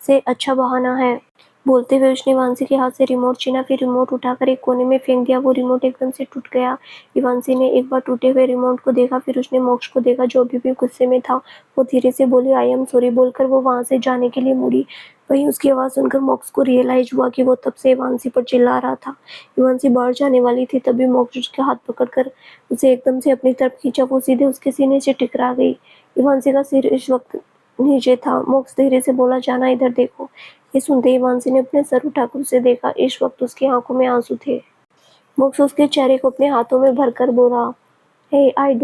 Speaker 1: से अच्छा बहाना है। बोलते हुए उसने इवांसी के हाथ से रिमोट छीना, फिर रिमोट उठाकर एक कोने में फेंक दिया। वो रिमोट एकदम से टूट गया। इवांसी ने एक बार टूटे हुए रिमोट को देखा, फिर उसने मोक्ष को देखा जो अभी भी गुस्से में था। वो धीरे से बोली, आई एम सॉरी। बोलकर वो वहां से जाने के लिए मुड़ी। वहीं उसकी आवाज सुनकर मोक्ष को रियलाइज हुआ कि वो तब से इवांसी पर चिल्ला रहा था। इवांसी बाहर जाने वाली थी, तभी मोक्ष उसके हाथ पकड़कर उसे एकदम से अपनी तरफ खींचा। वो सीधे उसके सीने से टकरा गई। इवांसी का सिर इस वक्त नीचे था। मोक्ष धीरे से बोला, जाना, इधर देखो। ये सुनते ही इवांसी ने अपने सर उठाकर उसे देखा। इस वक्त उसकी आंखों में आंसू थे। मोक्ष उसके चेहरे को अपने हाथों में भरकर बोला, hey I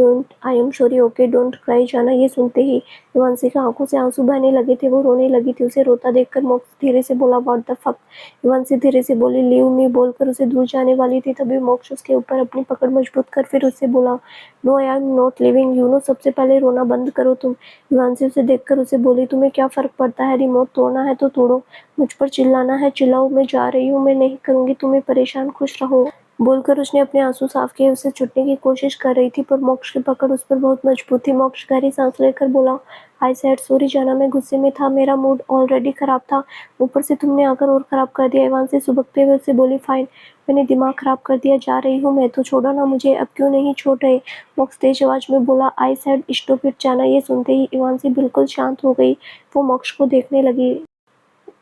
Speaker 1: am sorry, okay, don't cry. जाना। ये सुनते ही इवांसी की आंखों से आंसू बहने लगे थे। वो रोने लगी थी। उसे रोता देखकर मोक्ष धीरे से बोला, व्हाट द फक। इवांसी धीरे से बोली, लीव मी। बोलकर उसे दूर जाने वाली थी, तभी मोक्ष उसके ऊपर अपनी पकड़ मजबूत कर फिर उससे बोला, no I am not leaving you no. सबसे पहले रोना बंद करो तुम। इवांसी उसे देखकर उसे बोली, तुम्हें क्या फर्क पड़ता है? रिमोट तोड़ना है तो तोड़ो, मुझ पर चिल्लाना है चिल्लाओ, मैं जा रही हूँ, मैं नहीं करूंगी तुम्हें परेशान। खुश रहो। बोलकर उसने अपने आंसू साफ किए। उसे छूटने की कोशिश कर रही थी पर मोक्ष की पकड़ उस पर बहुत मजबूत थी। मोक्ष गहरी सांस लेकर बोला, आई सेड सॉरी जाना, मैं गुस्से में था, मेरा मूड ऑलरेडी खराब था, ऊपर से तुमने आकर और खराब कर दिया। ईवान से सुबकते हुए उसे बोली, फाइन, मैंने दिमाग खराब कर दिया, जा रही हूँ मैं, तो छोड़ो ना मुझे, अब क्यों नहीं छोड़ रहे? मोक्ष तेज आवाज में बोला, आई सेड स्टॉप इट जाना। ये सुनते ही ईवान से बिल्कुल शांत हो गई। वो मोक्ष को देखने लगी।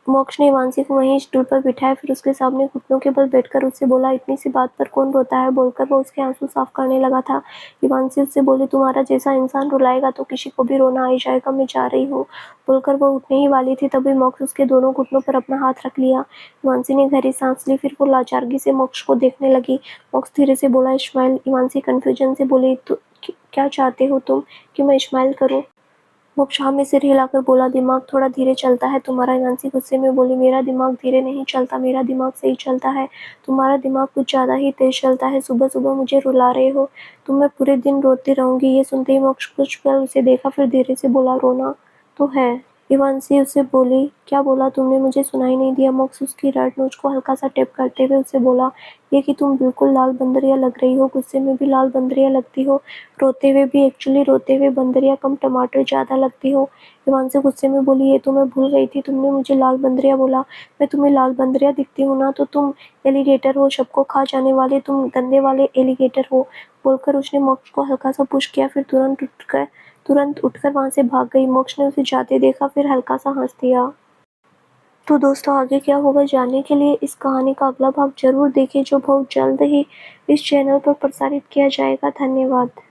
Speaker 1: मोक्ष ने इवांशी को वहीं स्टूल पर बिठाया, फिर उसके सामने घुटनों के बल बैठकर उससे बोला, इतनी सी बात पर कौन रोता है? बोलकर वो उसके आंसू साफ करने लगा था। इवांशी उससे बोली, तुम्हारा जैसा इंसान रुलाएगा तो किसी को भी रोना आ ही जाएगा, मैं जा रही हूँ। बोलकर वो उठने ही वाली थी, तभी मोक्ष उसके दोनों घुटनों पर अपना हाथ रख लिया। इवांशी ने गहरी सांस ली, फिर वो लाचारगी से मोक्ष को देखने लगी। मोक्ष धीरे से बोला, इस्माइल। इवांशी कन्फ्यूजन से बोली, तो क्या चाहते हो तुम कि मैं इस्माइल करूँ? मोक्ष हाँ में सिर हिलाकर बोला, दिमाग थोड़ा धीरे चलता है तुम्हारा। इवांशी गुस्से में बोली, मेरा दिमाग धीरे नहीं चलता, मेरा दिमाग सही चलता है, तुम्हारा दिमाग कुछ ज़्यादा ही तेज चलता है। सुबह सुबह मुझे रुला रहे हो तुम, मैं पूरे दिन रोती रहूंगी। ये सुनते ही मोक्ष कुछ पल उसे देखा, फिर धीरे से बोला, रोना तो है। इवांशी उससे बोली, क्या बोला तुमने? मुझे सुनाई नहीं दिया। मोक्ष उसकी राइट नोज को हल्का सा टेप करते हुए उससे बोला, ये कि तुम बिल्कुल लाल बंदरिया लग रही हो, गुस्से में भी लाल बंदरिया लगती हो, रोते हुए भी, एक्चुअली रोते हुए बंदरिया कम टमाटर ज़्यादा लगती हो। इवांशी गुस्से में बोली, ये तो मैं भूल गई थी, तुमने मुझे लाल बंदरिया बोला। मैं तुम्हें लाल बंदरिया दिखती हूँ ना? तो तुम एलिगेटर हो, सबको खा जाने वाले, तुम गंदे वाले एलिगेटर हो। बोलकर उसने मोक्ष को हल्का सा पुश किया, फिर तुरंत उठकर वहां से भाग गई। मोक्ष ने उसे जाते देखा, फिर हल्का सा हंस दिया। तो दोस्तों, आगे क्या होगा जानने के लिए इस कहानी का अगला भाग जरूर देखें, जो बहुत जल्द ही इस चैनल पर प्रसारित किया जाएगा। धन्यवाद।